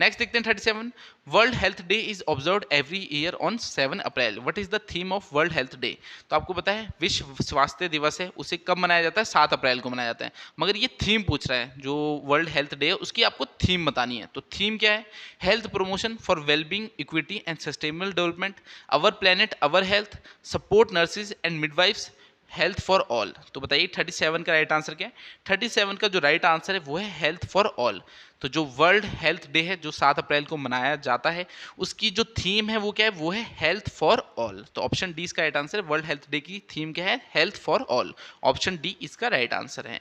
नेक्स्ट देखते हैं 37, world health day is observed every year on 7 April. What is the theme of world health day? तो आपको पता है विश्व स्वास्थ्य दिवस है, उसे कब मनाया जाता है? 7 अप्रैल को मनाया जाता है। मगर ये थीम पूछ रहा है, जो वर्ल्ड हेल्थ डे है उसकी आपको थीम बतानी है। तो थीम क्या है? Health promotion for wellbeing, equity and sustainable development, our planet our health, support nurses and midwives, health for all. तो बताइए 37 का राइट आंसर क्या है? 37 का जो राइट आंसर है वो है हेल्थ फॉर ऑल। तो जो वर्ल्ड हेल्थ डे है जो 7 अप्रैल को मनाया जाता है, उसकी जो थीम है वो क्या है? वो है हेल्थ फॉर ऑल। तो ऑप्शन डी इसका राइट आंसर है। वर्ल्ड हेल्थ डे की थीम क्या है? Health for all. Option D इसका राइट आंसर है।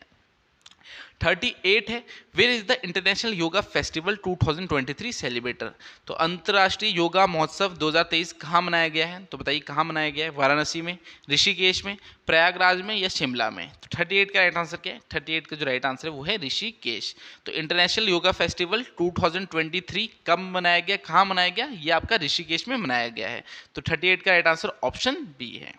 38 है, where is the international yoga festival 2023 celebrator? तो अंतर्राष्ट्रीय योगा महोत्सव 2023 कहाँ मनाया गया है? तो बताइए कहाँ मनाया गया है? वाराणसी में, ऋषिकेश में, प्रयागराज में या शिमला में? तो 38 का राइट आंसर क्या है? 38 का जो राइट आंसर है वो है ऋषिकेश। तो इंटरनेशनल योगा फेस्टिवल 2023 कब मनाया गया, कहाँ मनाया गया? ये आपका ऋषिकेश में मनाया गया है। तो 38 का राइट आंसर ऑप्शन बी है।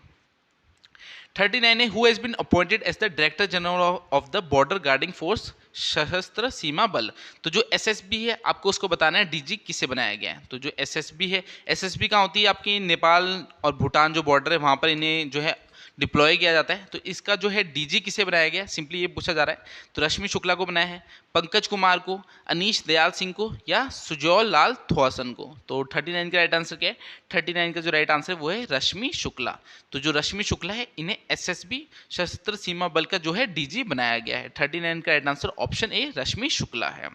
39 है, who has been appointed as the director general of the border guarding force Sashastra Seema बल? तो जो एसएसबी है आपको उसको बताना है डीजी किसे बनाया गया है। तो जो एसएसबी है, एसएसबी कहाँ होती है? आपकी नेपाल और भूटान जो बॉर्डर है वहाँ पर इन्हें जो है डिप्लॉय किया जाता है। तो इसका जो है डीजी किसे बनाया गया? सिंपली ये पूछा जा रहा है। तो रश्मि शुक्ला को बनाया है, पंकज कुमार को, अनीश दयाल सिंह को या सुजौल लाल थोसन को? तो 39 का राइट आंसर क्या है? 39 का जो राइट आंसर है वो है रश्मि शुक्ला। तो जो रश्मि शुक्ला है इन्हें एसएसबी सशस्त्र सीमा बल का जो है डीजी बनाया गया है। 39 का right answer option A Rashmi Shukla है।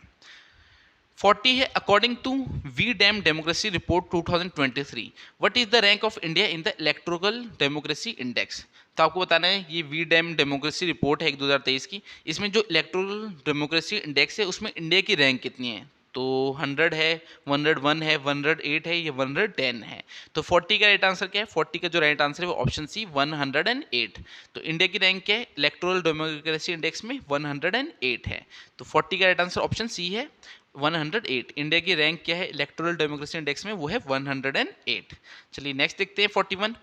40 है, according to V Dem democracy report 2023 what is the rank of India in the electoral democracy index? तो आपको बताना है ये वी डैम डेमोक्रेसी रिपोर्ट है 2023 की, इसमें जो इलेक्ट्रोकल डेमोक्रेसी इंडेक्स है उसमें इंडिया की रैंक कितनी है? तो 100 है, 101 है, 108 है, ये 110 है। तो 40 का राइट आंसर क्या है? 40 का जो राइट आंसर है वो ऑप्शन सी 108। तो इंडिया की रैंक क्या है इलेक्टोरल डेमोक्रेसी इंडेक्स में? 108 है। तो 40 का राइट आंसर ऑप्शन सी है 108। इंडिया की रैंक क्या है इलेक्टोरल डेमोक्रेसी इंडेक्स में? वो है 108। चलिए नेक्स्ट देखते हैं 41,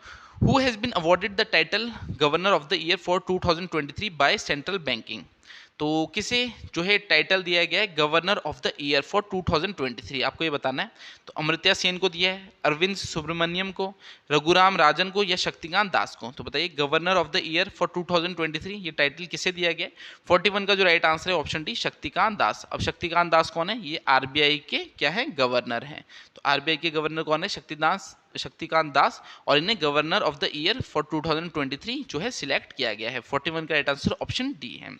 who has been awarded the title governor of the year for 2023 by central banking? तो किसे जो है टाइटल दिया गया है governor of the year for 2023? आपको ये बताना है। तो अमर्त्य सेन को दिया है, अरविंद सुब्रमण्यम को, रघुराम राजन को या शक्तिकांत दास को? तो बताइए governor of the year for 2023 ये टाइटल किसे दिया गया है? 41 का जो राइट आंसर है ऑप्शन डी शक्तिकांत दास। अब शक्तिकांत दास कौन है? ये आरबीआई के क्या है? गवर्नर हैं। तो आरबीआई के गवर्नर कौन है? शक्तिकांत दास। और इन्हें governor of the year for 2023 जो है सिलेक्ट किया गया है। 41 का राइट आंसर ऑप्शन डी है।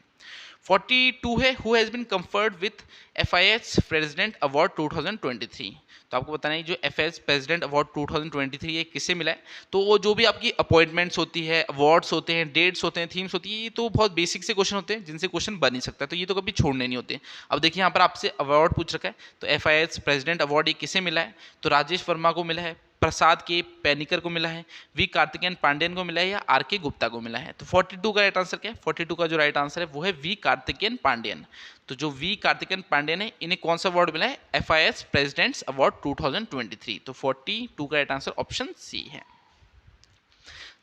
42 है, who has been conferred with FIH president award 2023? तो आपको बताना है जो FIH प्रेसिडेंट अवार्ड 2023 ये किसे मिला है? तो वो जो भी आपकी अपॉइंटमेंट्स होती है, अवार्ड्स होते हैं, डेट्स होते हैं, थीम्स होती है, ये तो बहुत बेसिक से क्वेश्चन होते हैं जिनसे क्वेश्चन बन नहीं सकता, तो ये तो कभी छोड़ने नहीं होते। अब देखिए यहाँ पर आपसे अवार्ड पूछ रखा है, तो FIH प्रेसिडेंट अवार्ड ये किसे मिला है? तो राजेश वर्मा को मिला है, प्रसाद के पैनिकर को मिला है, वी कार्तिकेयन पांडेयन को मिला है या आर के गुप्ता को मिला है? तो 42 का राइट आंसर क्या है? 42 का जो राइट आंसर है वो है वी कार्तिकेयन पांडेयन। तो जो वी कार्तिकेयन पांडेयन है इन्हें कौन सा अवार्ड मिला है? FIH president's award 2023। तो 42 का राइट आंसर ऑप्शन सी है।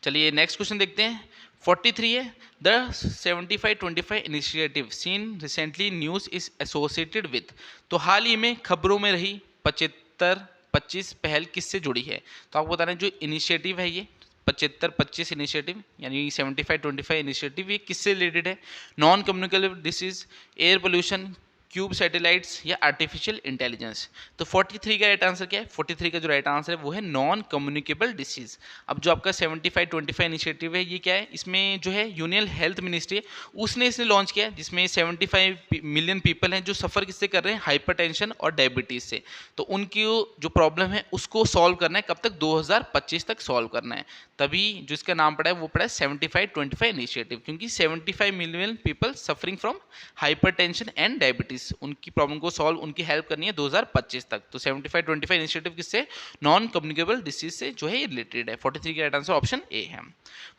चलिए नेक्स्ट क्वेश्चन देखते हैं। 43 है, the 75-25 initiative seen recently news is associated with? तो हाल ही में खबरों में रही 75-25 पहल किससे जुड़ी है? तो आपको बताना है जो इनिशिएटिव है ये 75-25 इनिशिएटिव यानी 75-25 इनिशिएटिव ये किससे रिलेटेड है? Non communicable disease, air pollution, cube satellites या आर्टिफिशियल इंटेलिजेंस? तो 43 का राइट आंसर क्या है? 43 का जो राइट आंसर है वो है नॉन कम्युनिकेबल डिसीज। अब जो आपका 75-25 इनिशिएटिव है ये क्या है? इसमें जो है यूनियन हेल्थ मिनिस्ट्री उसने इसे लॉन्च किया है, जिसमें 75 मिलियन पीपल हैं जो सफ़र किससे कर रहे हैं? हाइपरटेंशन और डायबिटीज़ से। तो उनकी जो प्रॉब्लम है उसको सॉल्व करना है, कब तक? 2025 तक सॉल्व करना है। तभी जो इसका नाम पड़ा है वो पड़ा है 75-25 इनिशिएटिव, क्योंकि 75 million people suffering from hypertension and diabetes disease, उनकी प्रॉब्लम को सॉल्व, उनकी हेल्प करनी है 2025 तक। तो 75-25 इनिशिएटिव किससे, नॉन कम्युनिकेबल डिसीज से जो है ये रिलेटेड है। 43 का राइट आंसर ऑप्शन ए है।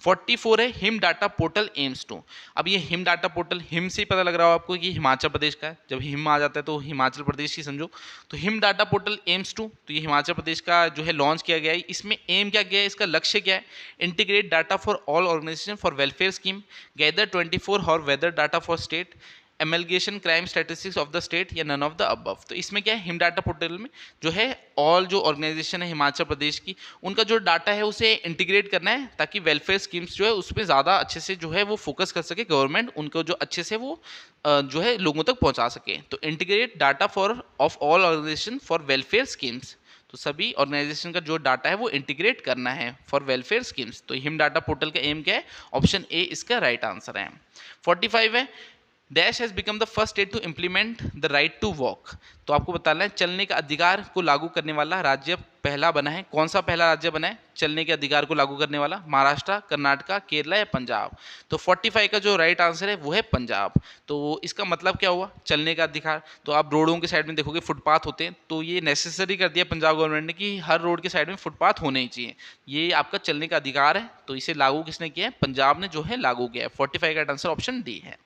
44 है Him data portal aims to. अब ये हिम डाटा पोर्टल, हिम से ही पता लग रहा हो आपको कि हिमाचल प्रदेश का है, जब हिम आ जाता है तो हिमाचल प्रदेश ही समझो। तो Him data portal aims to, तो ये हिमाचल प्रदेश का जो है लॉन्च किया गया है। इसमें एम क्या है, इसका लक्ष्य क्या है, integrate data for all organisation for welfare scheme, gather 24 hour weather data for state, amalgamation crime statistics of the state या नन ऑफ द अबव। तो इसमें क्या है, हिम डाटा पोर्टल में जो है ऑल जो ऑर्गेनाइजेशन है हिमाचल प्रदेश की, उनका जो डाटा है उसे इंटीग्रेट करना है ताकि वेलफेयर स्कीम्स जो है उस पर ज़्यादा अच्छे से जो है वो फोकस कर सके गवर्नमेंट, उनको जो अच्छे से वो जो है लोगों तक पहुंचा सके। तो integrate data for of all organisation for welfare schemes, तो सभी ऑर्गेनाइजेशन का जो डाटा है वो इंटीग्रेट करना है फॉर वेलफेयर स्कीम्स। तो हिम डाटा पोर्टल का एम क्या है, ऑप्शन ए इसका राइट आंसर है। 45 है dash has become the first state to implement the right to walk. तो आपको बताना है चलने का अधिकार को लागू करने वाला राज्य पहला बना है, कौन सा पहला राज्य बना है चलने के अधिकार को लागू करने वाला, महाराष्ट्र, कर्नाटका, केरला या पंजाब। तो 45 का जो राइट आंसर है वो है पंजाब। तो इसका मतलब क्या हुआ, चलने का अधिकार, तो आप रोडों के साइड में देखोगे फुटपाथ होते हैं, तो ये नेसेसरी कर दिया पंजाब गवर्नमेंट ने कि हर रोड के साइड में फुटपाथ होने ही चाहिए, ये आपका चलने का अधिकार है। तो इसे लागू किसने किया है, पंजाब ने जो है लागू किया है। 45 का आंसर ऑप्शन डी है।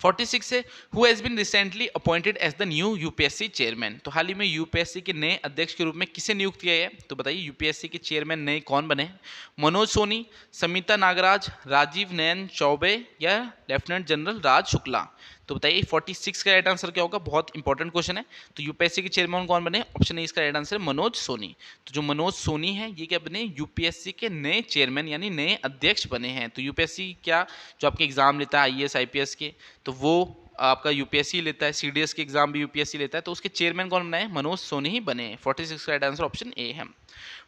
46 से who has been recently appointed as the new UPSC chairman. तो हाल ही में यूपीएससी के नए अध्यक्ष के रूप में किसे नियुक्त किया गया है, तो बताइए यूपीएससी के चेयरमैन नए कौन बने हैं, मनोज सोनी, समिता नागराज, राजीव नयन चौबे या लेफ्टिनेंट जनरल राज शुक्ला। तो बताइए 46 का राइट आंसर क्या होगा, बहुत इंपॉर्टेंट क्वेश्चन है। तो यूपीएससी के चेयरमैन कौन बने, ऑप्शन ए इसका राइट आंसर मनोज सोनी। तो जो मनोज सोनी है ये क्या बने, यूपीएससी के नए चेयरमैन यानी नए अध्यक्ष बने हैं। तो यूपीएससी क्या जो आपके एग्जाम लेता है आईएएस आईपीएस के, तो वो आपका यूपीएससी लेता है, सीडीएस के एग्जाम भी यूपीएससी लेता है, तो उसके चेयरमैन कौन बनाए, मनोज सोनी ही बने। 46 का राइट आंसर ऑप्शन ए है।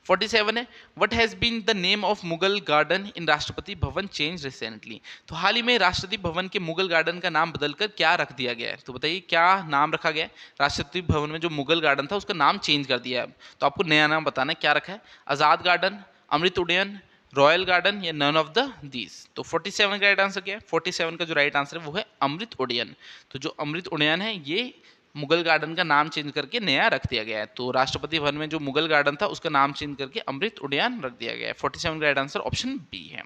47 है what has been the name of Mughal garden in Rashtrapati Bhavan change recently. तो हाल ही में राष्ट्रपति भवन के मुगल गार्डन का नाम बदलकर क्या रख दिया गया है, तो बताइए क्या नाम रखा गया है, राष्ट्रपति भवन में जो मुगल गार्डन था उसका नाम चेंज कर दिया है। तो आपको नया नाम बताना है क्या रखा है, आज़ाद गार्डन, अमृत उद्यान, रॉयल गार्डन या नन ऑफ द दीज। तो 47 का राइट आंसर क्या है, 47 का जो राइट आंसर है वो है अमृत उद्यान। तो जो अमृत उद्यान है ये मुगल गार्डन का नाम चेंज करके नया रख दिया गया है। तो राष्ट्रपति भवन में जो मुगल गार्डन था उसका नाम चेंज करके अमृत उद्यान रख दिया गया है। 47 का राइट आंसर ऑप्शन बी है।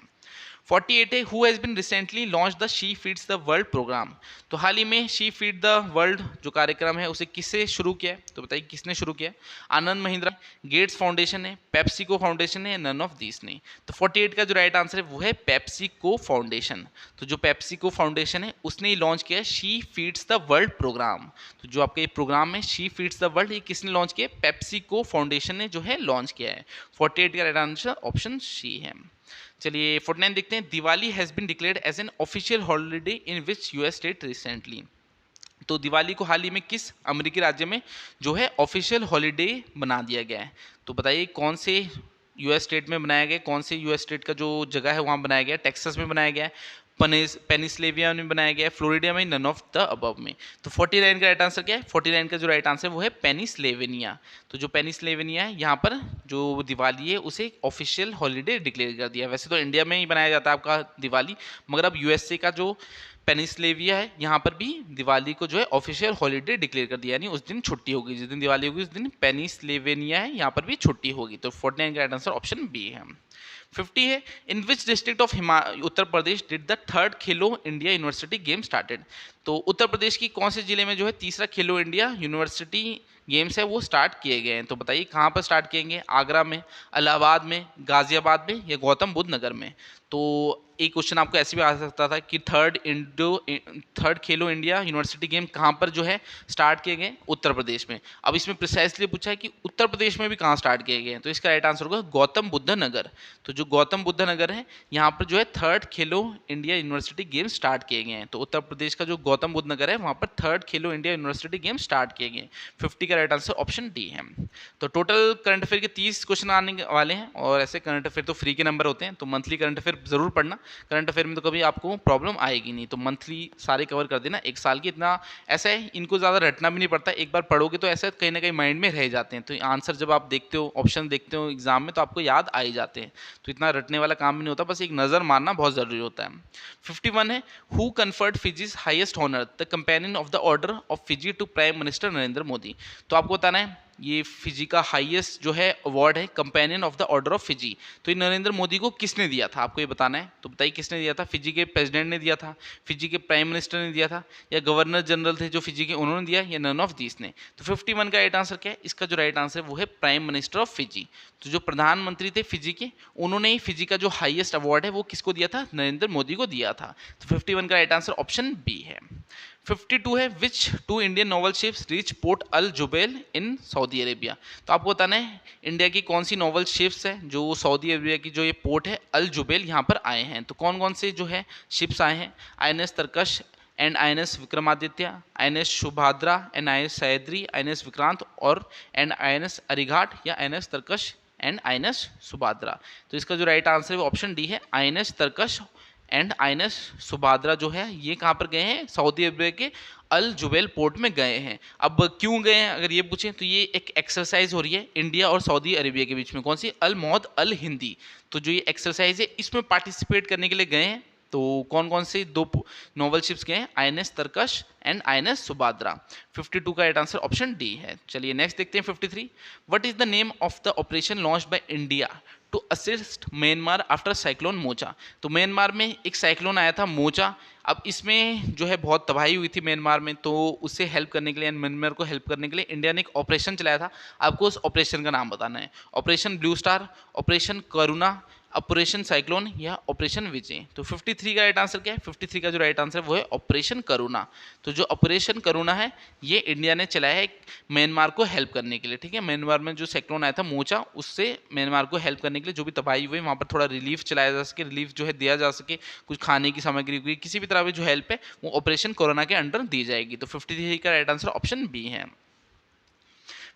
48 है who has been recently launch the she feeds the world program. तो हाल ही में शी फीड द वर्ल्ड जो कार्यक्रम है उसे किससे शुरू किया है, तो बताइए किसने शुरू किया, आनंद महिंद्रा, गेट्स फाउंडेशन है, पेप्सिको फाउंडेशन है, नन ऑफ दीस नहीं। तो 48 का जो राइट आंसर है वो है पेप्सिको फाउंडेशन। तो जो पेप्सिको फाउंडेशन है उसने ही लॉन्च किया है she feeds the world program. तो जो आपका ये प्रोग्राम है शी फीड्स द वर्ल्ड, ये किसने लॉन्च किया, पेप्सिको फाउंडेशन ने जो है लॉन्च किया है। 48 का राइट आंसर ऑप्शन सी है। चलिए 49 देखते हैं, Diwali has been declared as an official holiday in which US state recently. तो दिवाली को हाल ही में किस अमेरिकी राज्य में जो है ऑफिशियल हॉलीडे बना दिया गया है, तो बताइए कौन से यूएस स्टेट में बनाया गया, कौन से यूएस स्टेट का जो जगह है वहाँ बनाया गया, टेक्सास में बनाया गया है, पेनिसिल्वेनिया में बनाया गया है, फ्लोरिडा में, नन ऑफ द अबव में। तो 49 का राइट आंसर क्या है, 49 का जो राइट आंसर वो है पेनिसिल्वेनिया। तो जो पेनिसिल्वेनिया है यहाँ पर जो दिवाली है उसे ऑफिशियल हॉलीडे डिक्लेयर कर दिया। वैसे तो इंडिया में ही बनाया जाता है आपका दिवाली, मगर अब यूएसए का जो पेनिसिल्वेनिया है यहाँ पर भी दिवाली को जो है ऑफिशियल हॉलीडे डिक्लेयर कर दिया, यानी उस दिन छुट्टी होगी, जिस दिन दिवाली होगी उस दिन पेनिसिल्वेनिया है यहाँ पर भी छुट्टी होगी। तो 49 का राइट आंसर ऑप्शन बी है। 50 है in which district of Uttar Pradesh did the third Khelo India university game started. तो उत्तर प्रदेश की कौन से जिले में जो है तीसरा खेलो इंडिया यूनिवर्सिटी गेम्स है वो स्टार्ट किए गए हैं, तो बताइए कहाँ पर स्टार्ट किए गए, आगरा में, इलाहाबाद में, गाजियाबाद में या गौतम बुद्ध नगर में। तो एक क्वेश्चन आपको ऐसे भी आ सकता था कि third Khelo India university game कहाँ पर जो है स्टार्ट किए गए, उत्तर प्रदेश में। अब इसमें प्रिसाइसली पूछा है कि उत्तर प्रदेश में भी कहाँ स्टार्ट किए गए हैं, तो इसका राइट आंसर होगा गौतम बुद्ध नगर। तो जो गौतम बुद्ध नगर है यहाँ पर जो है third Khelo India university game start किए गए हैं। तो उत्तर प्रदेश का जो गौतम बुद्ध नगर है वहाँ पर third Khelo India university game start किए गए। 50 का राइट आंसर ऑप्शन डी है। तो टोटल करंट अफेयर के 30 क्वेश्चन आने वाले हैं, और ऐसे करंट अफेयर तो फ्री के नंबर होते हैं, तो मंथली करंट अफेयर जरूर पढ़ना। करंट अफेयर में तो कभी आपको प्रॉब्लम आएगी नहीं, तो मंथली सारे कवर कर देना एक साल की। इतना ऐसा है इनको ज़्यादा रटना भी नहीं पड़ता, एक बार पढ़ोगे तो ऐसे कहीं ना कहीं माइंड में रह जाते हैं। तो आंसर जब आप देखते हो, ऑप्शन देखते हो एग्जाम में, तो आपको याद आ ही जाते हैं। तो इतना रटने वाला काम भी नहीं होता, बस एक नज़र मारना बहुत ज़रूरी होता है। 51 है who conferred Fiji's highest honour the companion of the order of Fiji to prime minister Narendra Modi. तो आपको बताना है ये फिजी का हाईएस्ट जो है अवार्ड है companion of the order of Fiji, तो ये नरेंद्र मोदी को किसने दिया था, आपको ये बताना है। तो बताइए किसने दिया था, फिजी के प्रेसिडेंट ने दिया था, फिजी के प्राइम मिनिस्टर ने दिया था, या गवर्नर जनरल थे जो फिजी के उन्होंने दिया, या नन ऑफ दीस ने। तो 51 का राइट आंसर क्या है, इसका जो राइट आंसर है वो है प्राइम मिनिस्टर ऑफ फिजी। तो जो प्रधानमंत्री थे फिजी के, उन्होंने ही फिजी का जो हाईएस्ट अवार्ड है वो किसको दिया था, नरेंद्र मोदी को दिया था। तो 51 का राइट आंसर ऑप्शन बी है। 52 है which two Indian naval ships reach port Al Jubail in Saudi Arabia. तो आपको बताना है इंडिया की कौन सी नॉवल शिप्स है जो सऊदी अरेबिया की जो ये पोर्ट है अल जुबैल यहाँ पर आए हैं। तो कौन कौन से जो है शिप्स आए हैं, INS Tarkash and INS Vikramaditya, INS Subhadra and INS Sahyadri, INS Vikrant और एंड INS अरिघाट, या INS Tarkash and INS Subhadra. तो इसका जो राइट आंसर है वो ऑप्शन डी है, INS Tarkash and INS Subhadra जो है ये कहाँ पर गए हैं, सऊदी अरबिया के अल जुबैल पोर्ट में गए हैं। अब क्यों गए हैं अगर ये पूछें तो ये एक एक्सरसाइज हो रही है इंडिया और सऊदी अरेबिया के बीच में, कौन सी, अल मौद अल हिंदी। तो जो ये एक्सरसाइज है इसमें पार्टिसिपेट करने के लिए गए हैं। तो कौन कौन से दो नॉवल शिप्स गए हैं, INS तरकश एंड INS सुभाद्रा। 52 का राइट आंसर ऑप्शन डी है। चलिए नेक्स्ट देखते हैं 53। What is the name of the operation launched by India to assist Myanmar after cyclone Mocha. तो म्यांमार में एक साइक्लोन आया था मोचा, अब इसमें जो है बहुत तबाही हुई थी म्यांमार में, तो उससे हेल्प करने के लिए, म्यांमार को हेल्प करने के लिए इंडिया ने एक ऑपरेशन चलाया था। आपको उस ऑपरेशन का नाम बताना है, ऑपरेशन ब्लू स्टार, ऑपरेशन करुणा, ऑपरेशन साइक्लोन, या ऑपरेशन विजय। तो 53 का राइट आंसर क्या है, 53 का जो राइट आंसर है वो है ऑपरेशन करुणा। तो जो ऑपरेशन करुणा है ये इंडिया ने चलाया है म्यांमार को हेल्प करने के लिए, ठीक है। म्यांमार में जो साइक्लोन आया था मोचा, उससे म्यांमार को हेल्प करने के लिए जो भी तबाही हुई वहाँ पर थोड़ा रिलीफ चलाया जा सके, रिलीफ जो है दिया जा सके, कुछ खाने की सामग्री हुई, किसी भी तरह की जो हेल्प है वो ऑपरेशन कोरोना के अंडर दी जाएगी। तो 53 का राइट आंसर ऑप्शन बी है।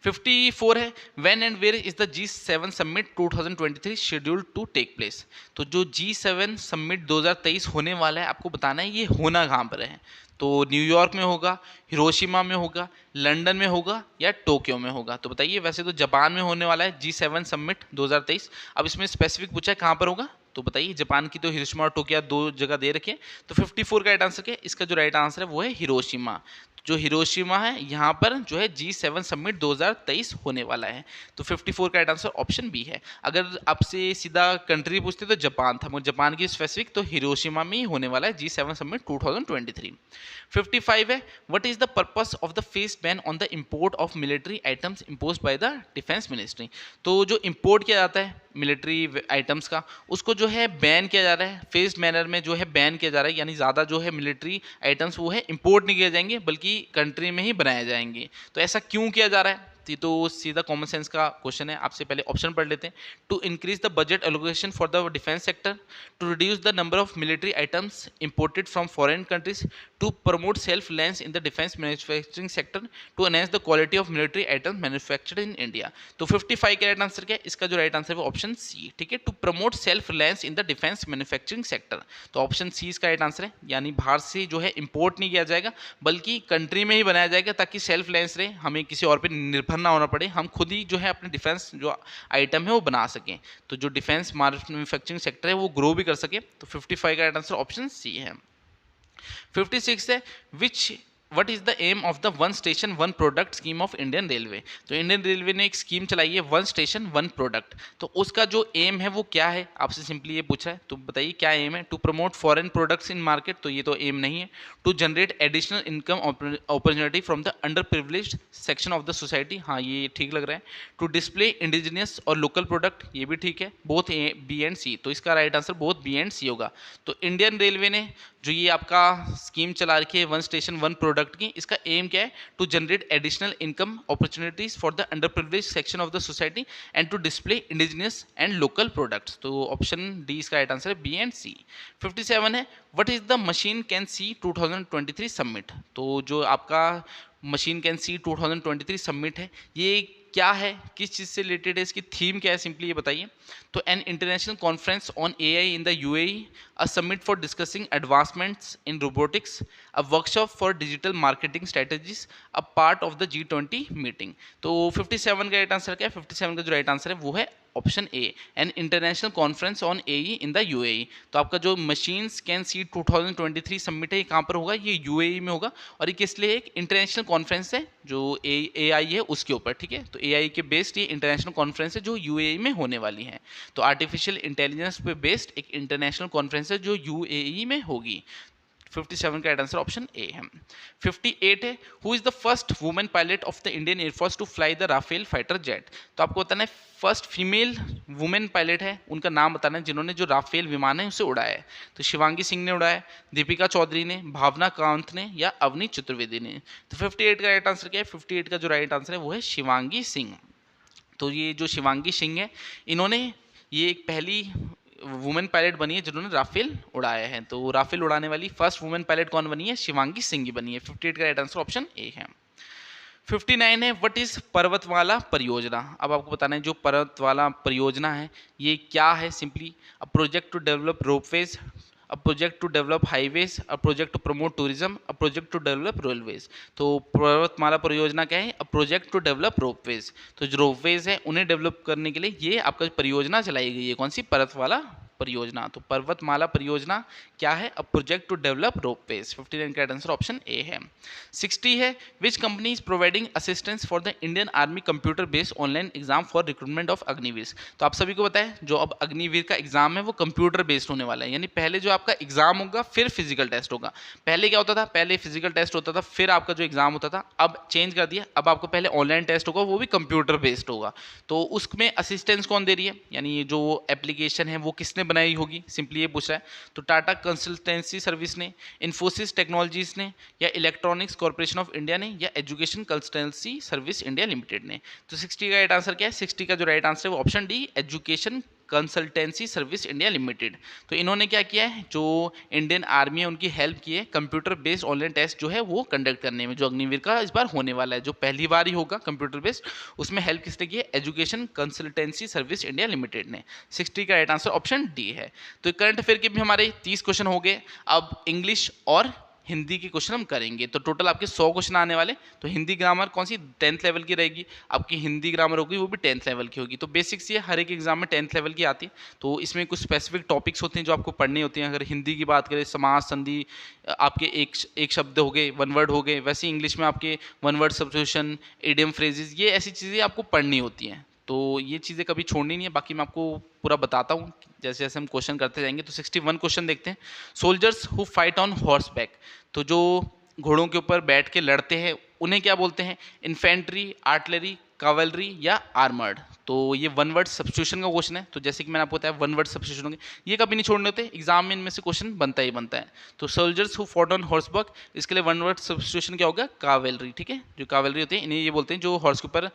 54 है when and where is the G7 summit 2023 scheduled to take place. तो जो G7 समिट 2023 होने वाला है आपको बताना है ये होना कहाँ पर है। तो न्यूयॉर्क में होगा, हिरोशिमा में होगा, लंदन में होगा, या टोक्यो में होगा। तो बताइए, वैसे तो जापान में होने वाला है G7 समिट 2023। अब इसमें स्पेसिफिक पूछा है कहाँ पर होगा, तो बताइए जापान की तो हिरोशिमा और टोक्यो दो जगह दे रखे हैं। तो 54 का राइट आंसर क्या है, इसका जो राइट आंसर है वो है हिरोशिमा। जो हिरोशिमा है यहाँ पर जो है G7 समिट 2023 होने वाला है। तो 54 का राइट आंसर ऑप्शन बी है। अगर आपसे सीधा कंट्री पूछते तो जापान था, मगर जापान की स्पेसिफिक तो हिरोशिमा में ही होने वाला है G7 समिट 2023। 55 है what is the purpose of the faced ban on the import of military items imposed by the defence ministry. तो जो इंपोर्ट किया जाता है मिलिट्री आइटम्स का, उसको जो है बैन किया जा रहा है, फेस्ड मैनर में जो है बैन किया जा रहा है, यानी ज़्यादा जो है मिलिट्री आइटम्स वो है इंपोर्ट नहीं किए जाएंगे बल्कि कंट्री में ही बनाए जाएंगे। तो ऐसा क्यों किया जा रहा है, तो सीधा कॉमन सेंस का क्वेश्चन है। आपसे पहले ऑप्शन पढ़ लेते हैं। To increase the budget allocation for the defence sector, to reduce the number of military items imported from foreign countries, to promote self reliance in the defence manufacturing sector, to enhance the quality of military items manufactured in India. तो 55 का right answer क्या है, इसका जो right answer है वो option C, ठीक है, to promote self reliance in the defence manufacturing sector. तो ऑप्शन सी इसका राइट आंसर है, यानी बाहर से जो है इंपोर्ट नहीं किया जाएगा बल्कि कंट्री में ही बनाया जाएगा ताकि सेल्फ रिलायंस रहे, हमें किसी और पर निर्भर ना होना पड़े, हम खुद ही जो है अपने डिफेंस जो आइटम है वो बना सकें। तो जो डिफेंस मैन्युफैक्चरिंग सेक्टर है वो ग्रो भी कर सके। तो 55 का राइट आंसर ऑप्शन सी है। 56 है which what is the aim of the one station one product scheme of Indian railway. तो इंडियन रेलवे ने एक स्कीम चलाई है वन स्टेशन वन प्रोडक्ट। तो उसका जो एम है वो क्या है, आपसे सिंपली ये पूछा है, तो बताइए क्या एम है। To promote foreign products in market, तो ये तो एम नहीं है। To generate additional income opportunity from the under privileged section of the society, हाँ ये ठीक लग रहा है। टू डिस्प्ले इंडिजिनियस और लोकल प्रोडक्ट, ये भी ठीक है, both A B and C. तो इसका right answer both B and C होगा। तो इंडियन रेलवे ने जो ये आपका स्कीम चला रखी है वन स्टेशन वन प्रोडक्ट की, इसका एम क्या है, to generate additional income opportunities for the under privileged section of the society and to display indigenous and local products. तो ऑप्शन डी इसका राइट आंसर है, बी एंड सी। 57 है what is the machine can see 2023 summit. तो जो आपका machine can see 2023 summit है ये क्या है, किस चीज़ से रिलेटेड है, इसकी थीम क्या है, सिंपली ये बताइए। तो an international conference on AI in the UAE, a summit for discussing advancements in robotics, a workshop for digital marketing strategies, a part of the G20 meeting. तो 57 का राइट आंसर क्या है, 57 का जो राइट आंसर है वो है option A, an international conference on AE in the UAE. तो आपका जो मशीन्स कैन सी 2023 समिट है ये कहाँ पर होगा, ये यूएई में होगा, और ये किस लिए एक इंटरनेशनल कॉन्फ्रेंस है जो एआई है उसके ऊपर, ठीक है। तो एआई के बेस्ड ये इंटरनेशनल कॉन्फ्रेंस है जो यूएई में होने वाली है। तो आर्टिफिशियल इंटेलिजेंस पे बेस्ड एक इंटरनेशनल कॉन्फ्रेंस है जो यूएई में होगी। 57 का राइट आंसर ऑप्शन ए है। 58 है, who is the first women pilot of the Indian air force to fly the Rafale fighter jet. तो आपको बताना है फर्स्ट फीमेल वुमेन पायलट है, उनका नाम बताना है जिन्होंने जो राफेल विमान है उसे उड़ाया है। तो शिवांगी सिंह ने उड़ाया, दीपिका चौधरी ने, भावना कांत ने, या अवनी चतुर्वेदी ने। तो 58 का राइट आंसर क्या है, 58 का जो राइट आंसर है वो है शिवांगी सिंह। तो ये जो शिवांगी सिंह है, इन्होंने ये एक पहली वुमेन पायलट बनी है जिन्होंने राफेल उड़ाया है। तो राफेल उड़ाने वाली फर्स्ट वुमेन पायलट कौन बनी है, शिवांगी सिंह बनी है। 58 का राइट आंसर ऑप्शन ए है। 59 है, व्हाट इज पर्वतमाला परियोजना। अब आपको बताना है जो पर्वतमाला परियोजना है ये क्या है। Simply a project to develop ropeways, a project to develop highways, a project to promote tourism, a project to develop railways. तो पर्वतमाला परियोजना क्या है, a project to develop ropeways. तो जो रोपवेज है उन्हें डेवलप करने के लिए ये आपका परियोजना चलाई गई है, कौन सी, पर्वतमाला परियोजना। तो पर्वतमाला परियोजना क्या है, a project to develop ropeways. 59 का आंसर ऑप्शन ए है। 60 है, which company is providing assistance for the Indian army computer based online exam for recruitment of Agniveer. तो आप सभी को पता है जो अब अग्निवीर का एग्जाम है वो कंप्यूटर बेस्ड होने वाला है, यानी पहले जो आपका एग्जाम होगा फिर फिजिकल टेस्ट होगा। पहले क्या होता था, पहले फिजिकल टेस्ट होता था फिर आपका जो एग्जाम होता था, अब चेंज कर दिया, अब आपको पहले ऑनलाइन टेस्ट होगा वो भी कंप्यूटर बेस्ड होगा। तो उसमें असिस्टेंस कौन दे रही है, यानी जो एप्लीकेशन है वो किसने बनाई होगी, सिंपली ये पूछ रहा है। तो टाटा कंसल्टेंसी सर्विस ने, इन्फोसिस टेक्नोलॉजीज ने, या इलेक्ट्रॉनिक्स कॉर्पोरेशन ऑफ इंडिया ने, या education consultancy service India limited ने। तो 60 का राइट आंसर क्या है, 60 का जो राइट आंसर है वो option D, education consultancy service India limited. तो इन्होंने क्या किया है, जो इंडियन आर्मी है उनकी हेल्प की है कंप्यूटर बेस्ड ऑनलाइन टेस्ट जो है वो कंडक्ट करने में, जो अग्निवीर का इस बार होने वाला है, जो पहली बार ही होगा कंप्यूटर बेस्ड, उसमें हेल्प किसने की है, education consultancy service India limited ने। 60 का राइट आंसर ऑप्शन डी है। तो करंट अफेयर के भी हमारे 30 क्वेश्चन हो गए। अब इंग्लिश और हिंदी के क्वेश्चन हम करेंगे, तो टोटल आपके 100 क्वेश्चन आने वाले। तो हिंदी ग्रामर कौन सी 10th लेवल की रहेगी, आपकी हिंदी ग्रामर होगी वो भी 10th लेवल की होगी। तो बेसिक्स ये हर एक एग्जाम में 10th लेवल की आती है। तो इसमें कुछ स्पेसिफिक टॉपिक्स होते हैं जो आपको पढ़ने होते हैं। अगर हिंदी की बात करें, समास संधि, आपके एक शब्द हो गए, वन वर्ड हो गए, वैसे इंग्लिश में आपके one word substitution, idiom phrases, ये ऐसी चीज़ें आपको पढ़नी होती हैं। तो ये चीज़ें कभी छोड़नी नहीं है। बाकी मैं आपको पूरा बताता हूँ जैसे जैसे हम क्वेश्चन करते जाएंगे। तो 61 क्वेश्चन देखते हैं। Soldiers who fight on horse back, तो जो घोड़ों के ऊपर बैठ के लड़ते हैं उन्हें क्या बोलते हैं, इन्फेंट्री, आर्टिलरी, कावलरी, या आर्मर्ड। तो ये वन वर्ड सब्स्टिट्यूशन का क्वेश्चन है। तो जैसे कि मैंने आपको बताया वन वर्ड सब्स्टिट्यूशन होंगे, ये कभी नहीं छोड़ने होते, एग्जाम में इनमें से क्वेश्चन बनता ही बनता है। तो soldiers who fought on horse back, इसके लिए वन वर्ड सब्स्टिट्यूशन क्या होगा, कावलरी, ठीक है। जो कावलरी होती है इन्हें ये बोलते हैं, जो हॉर्स के ऊपर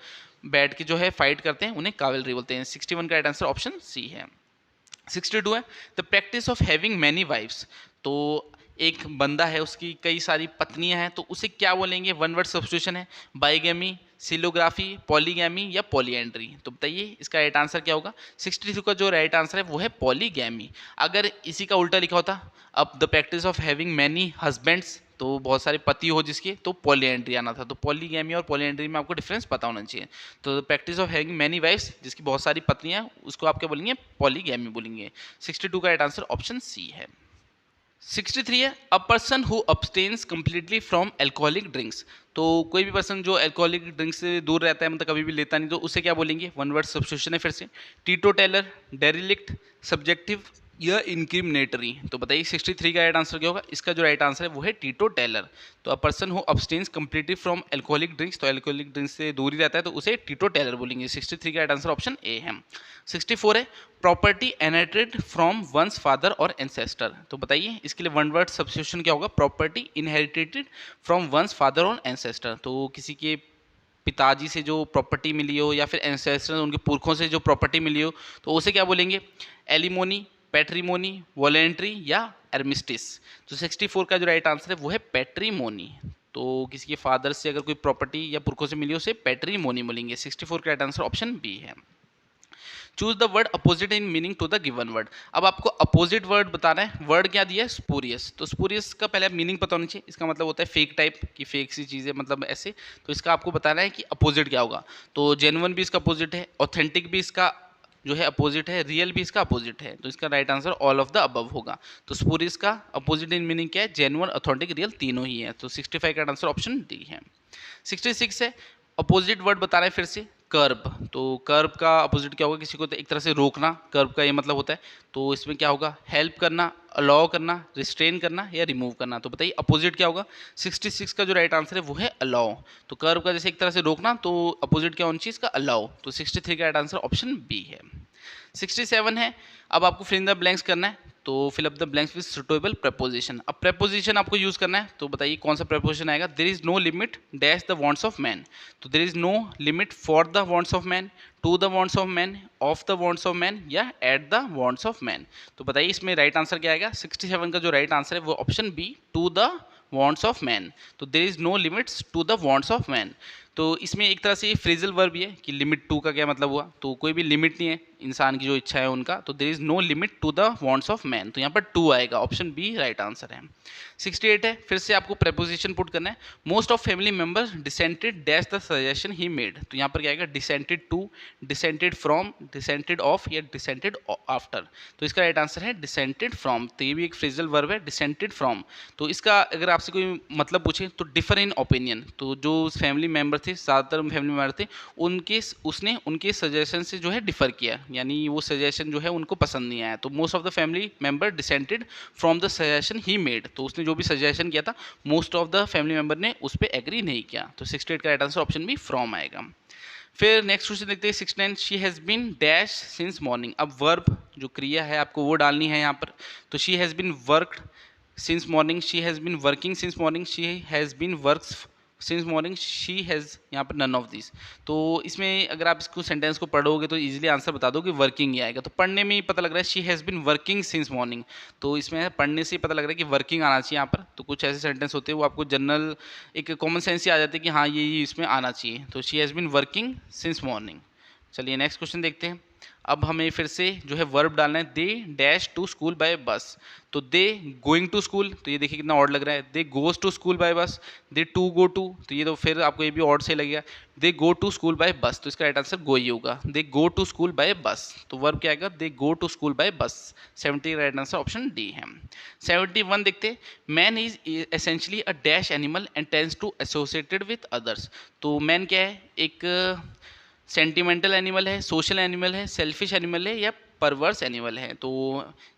बैठ के जो है फाइट करते हैं उन्हें कावलरी बोलते हैं। 61 का राइट आंसर ऑप्शन सी है। 62 है, the practice of having many wifes. तो एक बंदा है उसकी कई सारी पत्नियां हैं, तो उसे क्या बोलेंगे, वन वर्ड सब्स्टिट्यूशन है, बाइगेमी, सिलोग्राफी, पॉलीगैमी, या पॉलीएंड्री। तो बताइए इसका राइट आंसर क्या होगा। 62 का जो राइट आंसर है वो है पॉलीगैमी। अगर इसी का उल्टा लिखा होता, अब the practice of having many husbands, तो बहुत सारे पति हो जिसके, तो पॉलीएंड्री आना था। तो पॉलीगैमी और पॉलीएंड्री में आपको डिफरेंस पता होना चाहिए। तो practice of having many wifes, जिसकी बहुत सारी पत्नियां, उसको आप क्या बोलेंगे, पॉलीगैमी बोलेंगे। 62 का राइट आंसर ऑप्शन सी है। 63 है, a person who abstains completely from alcoholic drinks. तो कोई भी पर्सन जो एल्कोहलिक ड्रिंक्स से दूर रहता है, मतलब कभी भी लेता नहीं, तो उसे क्या बोलेंगे, वन वर्ड सब्स्टिट्यूशन है फिर से, टीटो टेलर, डेरिलिक्ट, सब्जेक्टिव, या इनक्रिमिनेटरी। तो बताइए 63 का राइट आंसर क्या होगा। इसका जो राइट आंसर है वो है टीटो टेलर। तो a person who abstains completely from alcoholic drinks, तो एल्कोहलिक ड्रिंक्स से दूर ही रहता है तो उसे टीटो टेलर बोलेंगे। 63 का राइट आंसर ऑप्शन ए है। 64 है, property inherited from once father और एंसेस्टर। तो बताइए इसके लिए वन वर्ड सब्स्टिट्यूशन क्या होगा, property inherited from once father और एंसेस्टर। तो किसी के पिताजी से जो प्रॉपर्टी मिली हो या फिर एंसेस्टर उनके पुरखों से जो प्रॉपर्टी मिली हो, तो उसे क्या बोलेंगे, एलिमोनी, पैट्रीमोनी, वॉलेंट्री, या एर्मिस्टिस। तो 64 का जो राइट आंसर है वो है पैट्रीमोनी। तो किसी के फादर से अगर कोई प्रॉपर्टी या पुरखों से मिली हो उसे पैट्रीमोनी बोलेंगे। 64 का राइट आंसर ऑप्शन बी है। Choose the word opposite in meaning to the given word. अब आपको अपोजिट वर्ड बताना है। वर्ड क्या दिया है, स्पूरियस। तो स्पूरियस का पहले मीनिंग पता होना चाहिए। इसका मतलब होता है फेक टाइप की, फेक सी चीज़ें, मतलब ऐसे। तो इसका आपको बताना है कि अपोजिट क्या होगा। तो जेन्युइन भी इसका अपोजिट है, ऑथेंटिक भी इसका जो है अपोजिट है, रियल भी इसका अपोजिट है, तो इसका right answer all of the above होगा। तो स्पूरियस का अपोजिट इन मीनिंग क्या है, जेन्युइन, ऑथेंटिक, रियल तीनों ही है। तो 65 का आंसर ऑप्शन डी है। 66 है, अपोजिट वर्ड बता रहे हैं फिर से, कर्ब। तो कर्ब का अपोजिट क्या होगा, किसी को तो एक तरह से रोकना, कर्ब का ये मतलब होता है। तो इसमें क्या होगा, हेल्प करना, अलाउ करना, रिस्ट्रेन करना या रिमूव करना। तो बताइए अपोजिट क्या होगा। 66 का जो राइट आंसर है वो है अलाउ। तो कर्ब का जैसे एक तरह से रोकना, तो अपोजिट क्या होना चाहिए इसका, अलाउ। तो 63 का राइट आंसर ऑप्शन बी है। 67 है, अब आपको फिल इन द ब्लैंक्स करना है। तो fill up the blanks with suitable preposition. अब प्रपोजिशन आपको यूज करना है, तो बताइए कौन सा प्रपोजिशन आएगा। There is no limit dash the wants of man. तो there is no limit for the wants of man, to the wants of man, of the wants of man या at the wants of man. तो बताइए इसमें right answer क्या आएगा। 67 का जो right answer है वो option B, to the wants of man. तो there is no limits to the wants of man. तो इसमें एक तरह से ये फ्रेजल वर्ब भी है कि लिमिट टू का क्या मतलब हुआ, तो कोई भी लिमिट नहीं है इंसान की जो इच्छा है उनका। तो there is no limit to the wants of man, तो यहाँ पर टू आएगा, ऑप्शन बी राइट आंसर है। 68 है, फिर से आपको प्रेपोजिशन पुट करना है। Most of family members dissented dash the suggestion he made. तो यहाँ पर क्या आएगा, dissented to, dissented from, dissented of या डिसेंटेड आफ्टर। तो इसका राइट आंसर है डिसेंटेड फ्रॉम। तो ये भी एक फ्रेजल वर्ब है, डिसेंटेड फ्रॉम। तो इसका अगर आपसे कोई मतलब पूछे तो डिफर इन ओपिनियन। तो जो फैमिली मेंबर थे, ज़्यादातर फैमिली मेंबर थे, उसने उनके सजेशन से जो है डिफर किया, यानी वो सजेशन जो है उनको पसंद नहीं आया। तो most of the family member dissented from the suggestion he made. तो उसने जो भी सजेशन किया था, most of the family member ने उस पर एग्री नहीं किया। तो 68 का राइट आंसर ऑप्शन भी फ्रॉम आएगा। फिर नेक्स्ट क्वेश्चन देखते हैं 69, she has been dash since morning. अब वर्ब जो क्रिया है आपको वो डालनी है यहाँ पर। तो she has been worked since morning, she has been working since morning, she has been works since morning, she has यहाँ पर नन ऑफ दिस। तो इसमें अगर आप इसको सेंटेंस को पढ़ोगे तो इजीली आंसर बता दो कि वर्किंग ही आएगा। तो पढ़ने में ही पता लग रहा है she has been working since morning. तो इसमें पढ़ने से ही पता लग रहा है कि वर्किंग आना चाहिए यहाँ पर। तो कुछ ऐसे सेंटेंस होते हैं वो आपको जनरल एक कॉमन सेंस ही आ जाते हैं कि हाँ ये इसमें आना चाहिए। तो she has been working since morning. चलिए नेक्स्ट क्वेश्चन देखते हैं। अब हमें फिर से जो है वर्ब डालना है। They dash to school by bus. तो दे गोइंग टू स्कूल, तो ये देखिए कितना ऑड लग रहा है। दे गोज टू स्कूल बाय बस, दे टू गो टू, तो ये तो फिर आपको ये भी ऑड से लगेगा। दे go to school by bus, तो इसका राइट आंसर गो ही होगा। दे go to school by bus, तो वर्ब क्या आएगा, दे गो टू स्कूल बाय बस। 70 का राइट आंसर ऑप्शन डी है। 71 देखते हैं। Man is essentially a dash animal and tends to associated with others. तो मैन क्या है, एक सेंटिमेंटल एनिमल है, सोशल एनिमल है, सेल्फिश एनिमल है या परवर्स एनिमल है। तो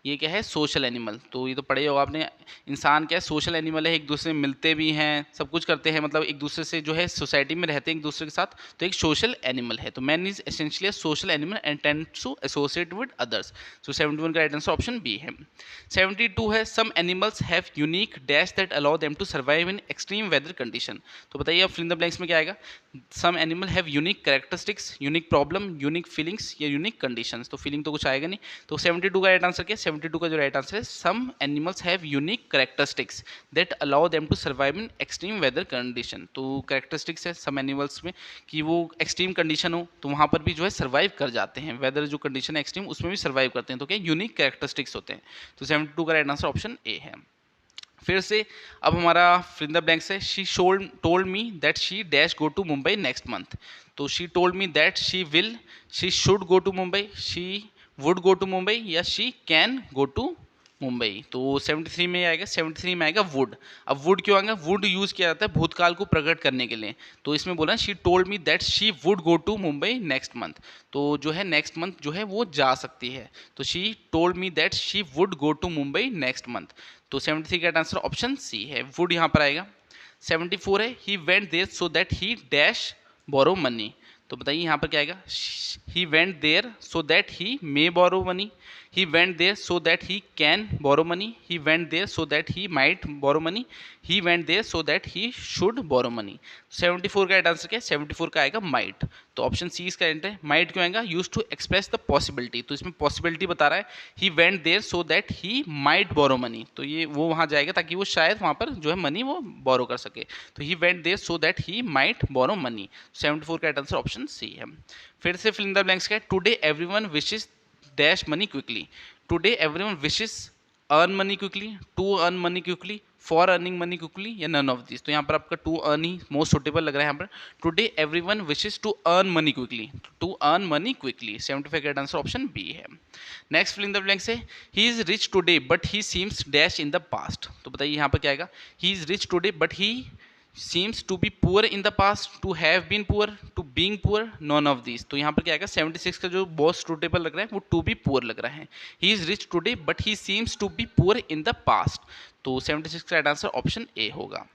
ये क्या है, सोशल एनिमल। तो ये तो पढ़े हो आपने, इंसान क्या है, सोशल एनिमल है, एक दूसरे से मिलते भी हैं, सब कुछ करते हैं, मतलब एक दूसरे से जो है सोसाइटी में रहते हैं एक दूसरे के साथ, तो एक सोशल एनिमल है। तो man is essentially a social animal and tends to associate with others. So 71 का राइट आंसर ऑप्शन बी है। 72 है, some animals have unique dash that allow them to survive in extreme weather condition. तो बताइए अब fill in the blanks में क्या आएगा। Some animal have unique characteristics, unique problem, unique feelings या unique conditions. तो फीलिंग तो कुछ आएगा नहीं। तो 72 का राइट आंसर क्या है, 72 का जो राइट आंसर है, some animals have unique characteristics that allow them to survive in extreme weather condition. तो कैरेक्टरिस्टिक्स है सम एनिमल्स में कि वो एक्सट्रीम कंडीशन हो तो वहाँ पर भी जो है सर्वाइव कर जाते हैं, वेदर जो कंडीशन है एक्सट्रीम उसमें भी सर्वाइव करते हैं। तो क्या यूनिक कैरेक्टरिस्टिक्स होते हैं। तो 72 का राइट आंसर ऑप्शन ए है। फिर से अब हमारा फिल इन द ब्लैंक्स है। She told me that she dash go to Mumbai next month. तो she told me that she will, she should go to Mumbai, she would go to Mumbai या she can go to Mumbai. तो 73 में आएगा, 73 में आएगा would. अब would क्यों आएगा, वुड यूज़ किया जाता है भूतकाल को प्रकट करने के लिए। तो इसमें बोला she told me that she would go to Mumbai next month. तो जो है नेक्स्ट मंथ जो है वो जा सकती है। तो she told me that she would go to Mumbai next month. तो 73 का आंसर ऑप्शन सी है, वुड यहाँ पर आएगा। 74 है, he went there so that he dash borrow money. तो बताइए यहाँ पर क्या आएगा, he went there so that he may borrow money, he went there so that he can borrow money, he went there so that he might borrow money, he went there so that he should borrow money। 74 का right answer क्या है, 74 का आएगा might। तो option C इसका and है। might क्यों आएगा, use to express the possibility. तो इसमें पॉसिबिलिटी बता रहा है, he went there so that he might borrow money। तो ये वो वहाँ जाएगा ताकि वो शायद वहाँ पर जो है मनी वो बोरो कर सके। तो he went there so that he might borrow money। 74 का राइट आंसर ऑप्शन सी है। फिर से फिल इन द ब्लैंक्स का है। Today everyone wishes dash money quickly. Today everyone wishes earn money quickly, to earn money quickly, for earning money quickly या none of this. तो यहाँ पर आपका टू अर्न ही मोस्ट सुटेबल लग रहा है यहाँ पर। Today everyone wishes to earn money quickly, to earn money quickly 75 का आंसर ऑप्शन बी है। Next fill in the blanks है he is rich today but he seems dash in the past. तो बताइए यहाँ पर क्या आएगा, ही is rich today but he seems to be poor in the past, to have been poor, to being poor, none of these। तो यहाँ पर क्या आएगा, 76 का जो बहुत सुटेबल लग रहा है वो टू बी पुअर लग रहा है। He is rich today but he seems to be poor in the past, तो 76 का राइट आंसर ऑप्शन ए होगा।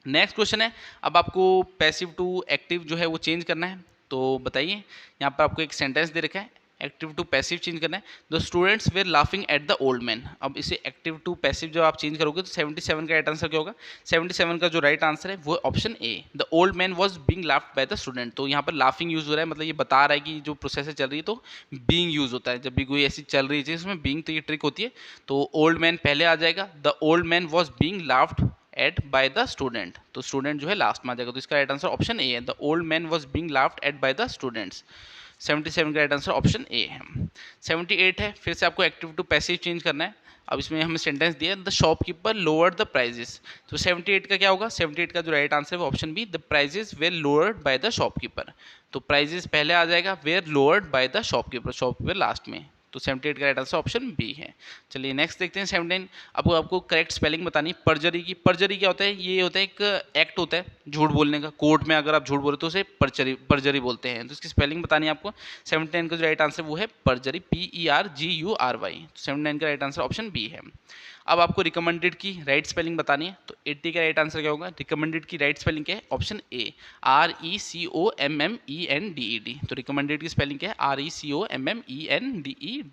नेक्स्ट क्वेश्चन है, अब आपको पैसिव टू एक्टिव जो है वो चेंज करना है। तो बताइए यहाँ पर आपको एक सेंटेंस दे रखा है, एक्टिव टू पैसिव चेंज करना है। The students were laughing at the old man. अब इसे एक्टिव टू पैसिव जब आप चेंज करोगे तो 77 का राइट आंसर क्या होगा, 77 का जो राइट आंसर है वो option A, the old man was being laughed by the student. तो यहाँ पर लाफिंग यूज हो रहा है, मतलब ये बता रहा है कि जो प्रोसेस चल रही है तो बींग यूज होता है। जब भी कोई ऐसी चल रही चीज़ उसमें बींग तो ये ट्रिक होती है। तो ओल्ड मैन पहले आ जाएगा, the old man was being laughed eight by the student, तो स्टूडेंट जो है लास्ट में आ जाएगा। तो इसका राइट आंसर ऑप्शन ए है, the old man was being laughed eight by the students. 77 का राइट आंसर ऑप्शन ए है। 78 है, फिर से आपको एक्टिव टू पैसिव चेंज करना है। अब इसमें हमें सेंटेंस दिया है, the shopkeeper lowered the prices. तो 78 का क्या होगा, 78 का जो राइट आंसर है वो option B, the prices were lowered by the shopkeeper. तो प्राइजेस पहले आ जाएगा, were lowered by the shopkeeper, shopkeeper last में। तो 78 का राइट आंसर ऑप्शन बी है। चलिए नेक्स्ट देखते हैं 79। अब आपको करेक्ट स्पेलिंग बतानी परजरी की। परजरी क्या होता है, ये होता है एक एक्ट होता है झूठ बोलने का। कोर्ट में अगर आप झूठ बोले तो उसे परजरी बोलते हैं। तो इसकी स्पेलिंग बतानी है आपको। 79 का जो राइट आंसर वो है परजरी, PERGURY। तो 79 का राइट आंसर ऑप्शन बी है। अब आपको रिकमेंडेड की राइट स्पेलिंग बतानी है। तो 80 का राइट आंसर क्या होगा, रिकमेंडेड की राइट स्पेलिंग क्या है, ऑप्शन ए, RECOMMENDED। तो रिकमेंडेड की स्पेलिंग क्या है, RECOMMENDED।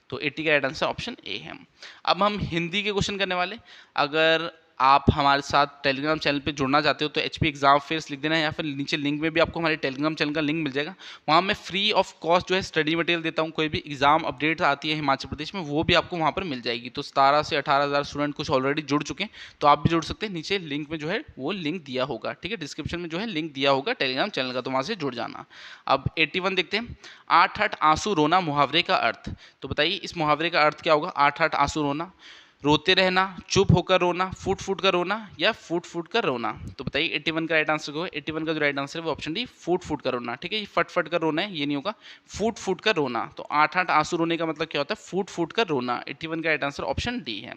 तो 80 का राइट आंसर ऑप्शन ए है। अब हम हिंदी के क्वेश्चन करने वाले। अगर आप हमारे साथ टेलीग्राम चैनल पे जुड़ना चाहते हो तो HP एग्जाम फेयर्स लिख देना, या फिर नीचे लिंक में भी आपको हमारे टेलीग्राम चैनल का लिंक मिल जाएगा। वहाँ मैं फ्री ऑफ कॉस्ट जो है स्टडी मटेरियल देता हूँ। कोई भी एग्जाम अपडेट आती है हिमाचल प्रदेश में वो भी आपको वहाँ पर मिल जाएगी। तो 17 से 18,000 स्टूडेंट कुछ ऑलरेडी जुड़ चुके हैं, तो आप भी जुड़ सकते हैं। नीचे लिंक में जो है वो लिंक दिया होगा, ठीक है, डिस्क्रिप्शन में जो है लिंक दिया होगा टेलीग्राम चैनल का, तो वहाँ से जुड़ जाना। अब 81 देखते हैं, 8-8 आंसू रोना मुहावरे का अर्थ। तो बताइए इस मुहावरे का अर्थ क्या होगा, 8-8 आंसू रोना, रोते रहना, चुप होकर रोना, फूट फूट कर रोना, या फूट फूट कर रोना। तो बताइए 81 का राइट आंसर क्या है, 81 का जो राइट आंसर है वो ऑप्शन डी, फूट फूट कर रोना। ठीक है, ये फट फट कर रोना है, ये नहीं होगा, फूट फूट कर रोना। तो 8-8 आंसू रोने का मतलब क्या होता है, फूट फूट कर रोना। 81 का राइट आंसर ऑप्शन डी है।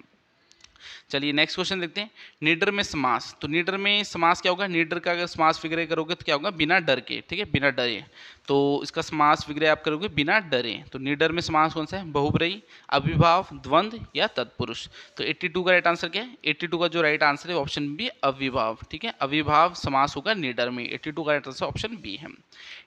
चलिए नेक्स्ट क्वेश्चन देखते हैं, निडर में समास। तो निडर में समास क्या होगा, निडर का अगर समास विग्रह करोगे तो क्या होगा, बिना डर के, ठीक है, बिना डरे। तो इसका समास विग्रह आप करोगे बिना डरे। तो निडर में समास कौन सा है, बहुब्रीहि, अविभाव, द्वंद्व या तत्पुरुष। तो 82 का राइट आंसर क्या है, 82 का जो राइट आंसर है ऑप्शन बी, अविभाव। ठीक है, अविभाव समास होगा निडर में। 82 का राइट आंसर ऑप्शन बी है।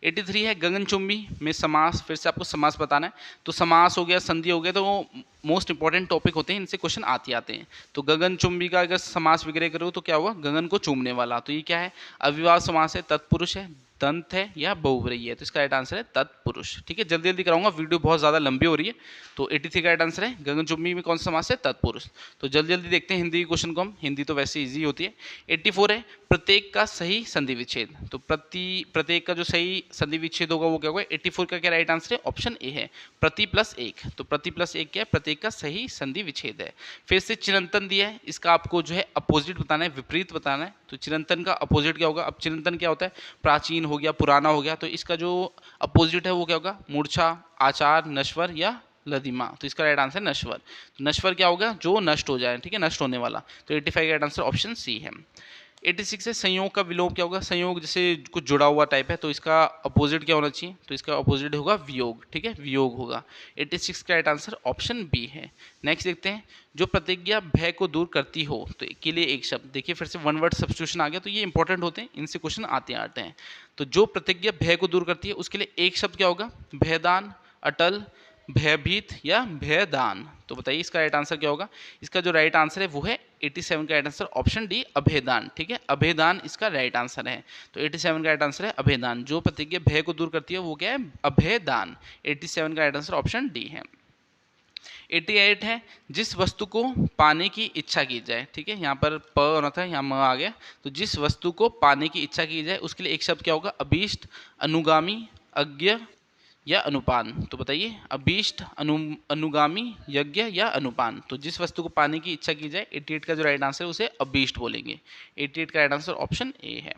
83 है, गगनचुंबी में समास। फिर से आपको समास बताना है। तो समास हो गया, संधि हो गया, तो मोस्ट इंपॉर्टेंट टॉपिक होते हैं, इनसे क्वेश्चन आते हैं। तो गगनचुंबी का अगर समास विग्रह करो तो क्या हुआ, गगन को चूमने वाला। तो ये क्या है, अविभाव समास है, तत्पुरुष है, दंत है या बहुव्रीहि है। तो इसका राइट आंसर है तत्पुरुष। ठीक है, जल्दी जल्दी कराऊंगा, वीडियो बहुत ज़्यादा लंबी हो रही है। तो 83 का राइट आंसर है, गगनचुंबी में कौन सा समास है, तत्पुरुष। तो जल्दी जल्दी देखते हैं हिंदी के क्वेश्चन को हम, हिंदी तो वैसे ईजी होती है। 84 है, प्रत्येक का सही संधि विच्छेद। तो प्रत्येक का जो सही संधि विच्छेद होगा वो क्या होगा, 84 का क्या राइट आंसर है, ऑप्शन ए है, प्रति प्लस एक। तो प्रति प्लस एक क्या है, प्रत्येक का सही संधि विच्छेद है। फिर से चिरंतन दिया है, इसका आपको जो है अपोजिट बताना है, विपरीत बताना है। तो चिरंतन का अपोजिट क्या होगा, अब चिरंतन क्या होता है, प्राचीन हो गया, पुराना हो गया। तो इसका जो अपोजिट है वो क्या होगा, मूर्छा, आचार, नश्वर या लदिमा। तो इसका राइट आंसर है नश्वर। तो नश्वर क्या होगा, जो नष्ट हो जाए, ठीक है, नष्ट होने वाला। तो 85 का राइट आंसर ऑप्शन सी है। 86 है, संयोग का विलोम क्या होगा, संयोग जैसे कुछ जुड़ा हुआ टाइप है, तो इसका अपोजिट क्या होना चाहिए, तो इसका अपोजिट होगा वियोग। ठीक है, वियोग होगा। 86 का राइट आंसर ऑप्शन बी है। नेक्स्ट देखते हैं, जो प्रतिज्ञा भय को दूर करती हो, तो के लिए एक शब्द। देखिए फिर से वन वर्ड सब्स्टिट्यूशन आ गया, तो ये इंपॉर्टेंट होते हैं, इनसे क्वेश्चन आते हैं। तो जो प्रतिज्ञा भय को दूर करती है उसके लिए एक शब्द क्या होगा, भयदान, अटल, भयभीत या भयदान। तो बताइए इसका राइट आंसर क्या होगा, इसका जो राइट आंसर है वो है 87 का राइट आंसर ऑप्शन डी, अभेदान। ठीक है, अभेदान इसका राइट आंसर है। तो 87 का राइट आंसर है अभेदान। जो प्रतिज्ञा भय को दूर करती है वो क्या है, अभेदान। 87 का राइट आंसर ऑप्शन डी है। 88 है, जिस वस्तु को पाने की इच्छा की जाए। ठीक है, यहाँ पर प होना था, यहाँ म आ गया। तो जिस वस्तु को पाने की इच्छा की जाए उसके लिए एक शब्द क्या होगा, अभीष्ट, अनुगामी, अज्ञ या अनुपान? तो बताइए, अभीष्ट, अनुगामी, यज्ञ या अनुपान? तो जिस वस्तु को पाने की इच्छा की जाए, 88 का जो राइट आंसर है उसे अभीष्ट बोलेंगे। 88 का राइट आंसर ऑप्शन ए है।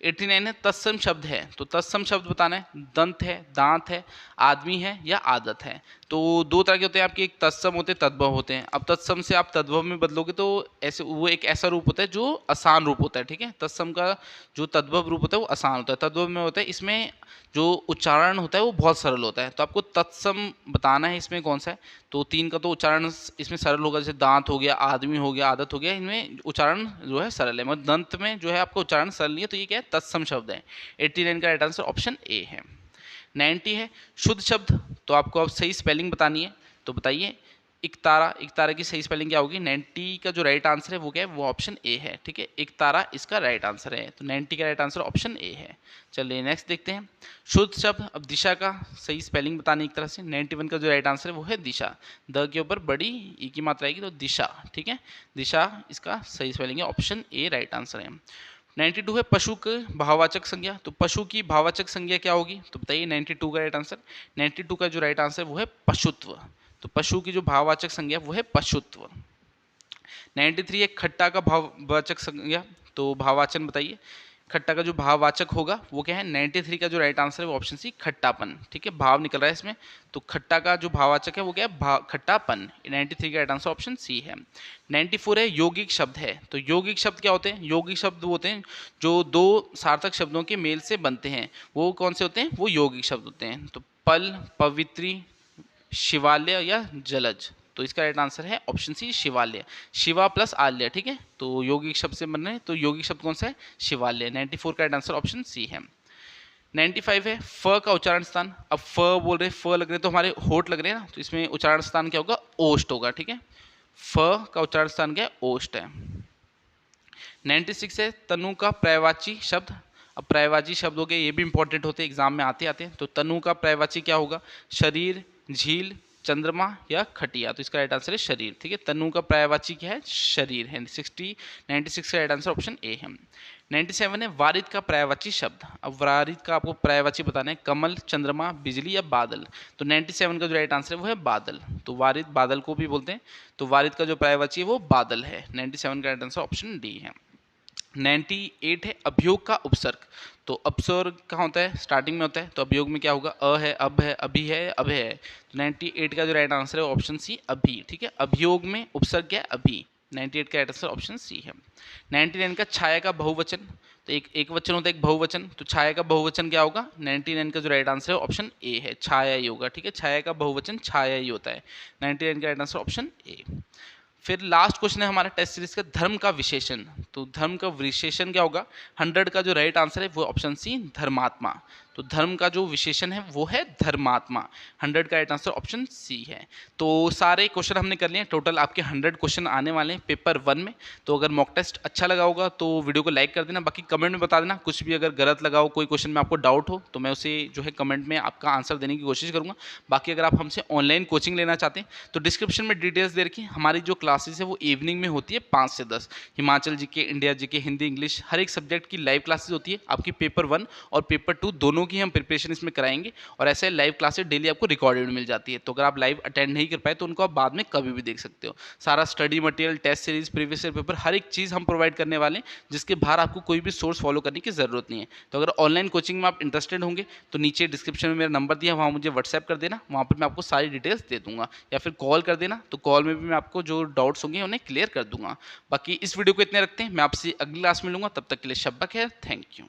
89 है तत्सम शब्द है। तो तत्सम शब्द बताना है, दंत है, दांत है, आदमी है या आदत है। तो दो तरह के होते हैं आपके, एक तत्सम होते हैं, तद्भव होते हैं। अब तत्सम से आप तद्भव में बदलोगे तो ऐसे वो एक ऐसा रूप होता है जो आसान रूप होता है, ठीक है। तत्सम का जो तद्भव रूप होता है वो आसान होता है, तद्भव में होता है इसमें जो उच्चारण होता है वो बहुत सरल होता है। तो आपको तत्सम बताना है इसमें कौन सा है। तो 3 का तो उच्चारण इसमें सरल होगा, जैसे दांत हो गया, आदमी हो गया, आदत हो गया, इनमें उच्चारण जो है सरल है, मगर दंत में जो है आपका उच्चारण सरल नहीं है। तो ये क्या है, तत्सम शब्द है। 89 का राइट आंसर ऑप्शन ए है। 90 है शुद्ध शब्द। तो आपको अब सही स्पेलिंग बतानी है, तो बताइए इकतारा की सही स्पेलिंग क्या होगी। 90 का जो राइट आंसर है वो क्या है, वो ऑप्शन ए है, ठीक है। इकतारा इसका राइट आंसर है, तो 90 का राइट आंसर ऑप्शन ए है। चलिए नेक्स्ट देखते हैं, शुद्ध शब्द। अब दिशा का सही स्पेलिंग बतानी एक तरह से। 91 का जो राइट आंसर है वो है दिशा, द के ऊपर बड़ी ई की मात्रा आएगी तो दिशा, ठीक है। दिशा इसका सही स्पेलिंग है, ऑप्शन ए राइट आंसर है। 92 है पशु के भाववाचक संज्ञा। तो पशु की भाववाचक संज्ञा क्या होगी, तो बताइए 92 का राइट आंसर। 92 का जो राइट आंसर वो है पशुत्व। तो पशु की जो भाववाचक संज्ञा वो है पशुत्व। 93 है खट्टा का भाववाचक संज्ञा। तो भाववाचन बताइए, खट्टा का जो भाववाचक होगा वो क्या है। 93 का जो राइट आंसर है वो ऑप्शन सी खट्टापन, ठीक है। भाव निकल रहा है इसमें, तो खट्टा का जो भाववाचक है वो क्या है, खट्टापन। 93 का राइट आंसर ऑप्शन सी है। 94 है यौगिक शब्द है। तो यौगिक शब्द क्या होते हैं, यौगिक शब्द वो होते हैं जो दो सार्थक शब्दों के मेल से बनते हैं। वो कौन से होते हैं, वो यौगिक शब्द होते हैं। तो पल, पवित्री, शिवालय या जलज। तो इसका राइट आंसर है ऑप्शन सी शिवालय, शिवा प्लस आल्य, ठीक है। तो यौगिक शब्द से बन रहे हैं, तो यौगिक शब्द कौन सा है, शिवालय। 94 का राइट आंसर ऑप्शन सी है। 95 है फ का उच्चारण स्थान। अब फ बोल रहे हैं, फ लग रहे हैं तो हमारे होठ लग रहे हैं ना, तो इसमें उच्चारण स्थान क्या होगा, ओष्ठ होगा, ठीक है। फ का उच्चारण स्थान क्या है, ओष्ठ है। 96 है तनु का पर्यायवाची शब्द। अब पर्यायवाची शब्द हो गए, ये भी इंपॉर्टेंट होते हैं, एग्जाम में आते आते हैं। तो तनु का पर्यायवाची क्या होगा, शरीर, झील, चंद्रमा या खटिया। तो इसका राइट आंसर है शरीर, ठीक है। तनु का पर्यायवाची क्या है, शरीर है। 96 का राइट आंसर ऑप्शन ए है। 97 है वारिद का पर्यायवाची शब्द। अब वारिद का आपको पर्यायवाची बताना है, कमल, चंद्रमा, बिजली या बादल। तो 97 का जो राइट आंसर है वो है बादल। तो वारिद बादल को भी बोलते हैं, तो वारिद का जो पर्यायवाची है वो बादल है। 97 का राइट आंसर ऑप्शन डी है। 98 है अभियोग का उपसर्ग। तो अपसर्ग कहाँ होता है, स्टार्टिंग में होता है। तो अभियोग में क्या होगा, अ है, अब है, अभी है, अब है। तो 98 का जो राइट आंसर है ऑप्शन सी अभी, ठीक है। अभियोग में उपसर्ग क्या है, अभी। 98 का राइट आंसर ऑप्शन सी है। 99 का छाया का बहुवचन। तो एक वचन होता है, एक बहुवचन। तो छाया का बहुवचन क्या होगा, 99 का जो राइट आंसर है ऑप्शन ए है, छाया ही होगा, ठीक है। छाया का बहुवचन छाया ही होता है। 99 का राइट आंसर ऑप्शन ए। फिर लास्ट क्वेश्चन है हमारा टेस्ट सीरीज का, धर्म का विशेषण। तो धर्म का विशेषण क्या होगा, 100 का जो राइट आंसर है वो ऑप्शन सी धर्मात्मा। तो धर्म का जो विशेषण है वो है धर्मात्मा। 100 का राइट आंसर ऑप्शन सी है। तो सारे क्वेश्चन हमने कर लिए, टोटल आपके 100 क्वेश्चन आने वाले हैं पेपर 1 में। तो अगर मॉक टेस्ट अच्छा लगा होगा तो वीडियो को लाइक कर देना, बाकी कमेंट में बता देना कुछ भी अगर गलत लगा हो, कोई क्वेश्चन में आपको डाउट हो तो मैं उसे जो है कमेंट में आपका आंसर देने की कोशिश करूँगा। बाकी अगर आप हमसे ऑनलाइन कोचिंग लेना चाहते हैं तो डिस्क्रिप्शन में डिटेल्स दे रखी। हमारी जो क्लासेस है वो इवनिंग में होती है 5 से 10। Himachal GK, India GK, Hindi, English, हर एक सब्जेक्ट की लाइव क्लासेस होती है। आपकी पेपर 1 और पेपर 2 दोनों की हम प्रिपरेशन इसमें कराएंगे, और ऐसे लाइव क्लासेस डेली आपको रिकॉर्डेड मिल जाती है। तो अगर आप लाइव अटेंड नहीं कर पाए तो उनको आप बाद में कभी भी देख सकते हो। सारा study material, test series, previous year paper, हर एक चीज़ हम प्रोवाइड करने वाले हैं, जिसके बाहर आपको कोई भी सोर्स फॉलो करने की ज़रूरत नहीं है। तो अगर ऑनलाइन कोचिंग में आप इंटरेस्टेड होंगे तो नीचे डिस्क्रिप्शन में मेरा नंबर दिया, वहाँ मुझे व्हाट्सएप कर देना, वहाँ पर मैं आपको सारी डिटेल्स दे दूंगा, या फिर कॉल कर देना, तो कॉल में भी मैं आपको जो डाउट्स होंगे उन्हें क्लियर कर दूंगा। बाकी इस वीडियो को इतने रखते हैं, मैं आपसे अगली क्लास में मिलूंगा, तब तक के लिए शब्बा खैर, थैंक यू।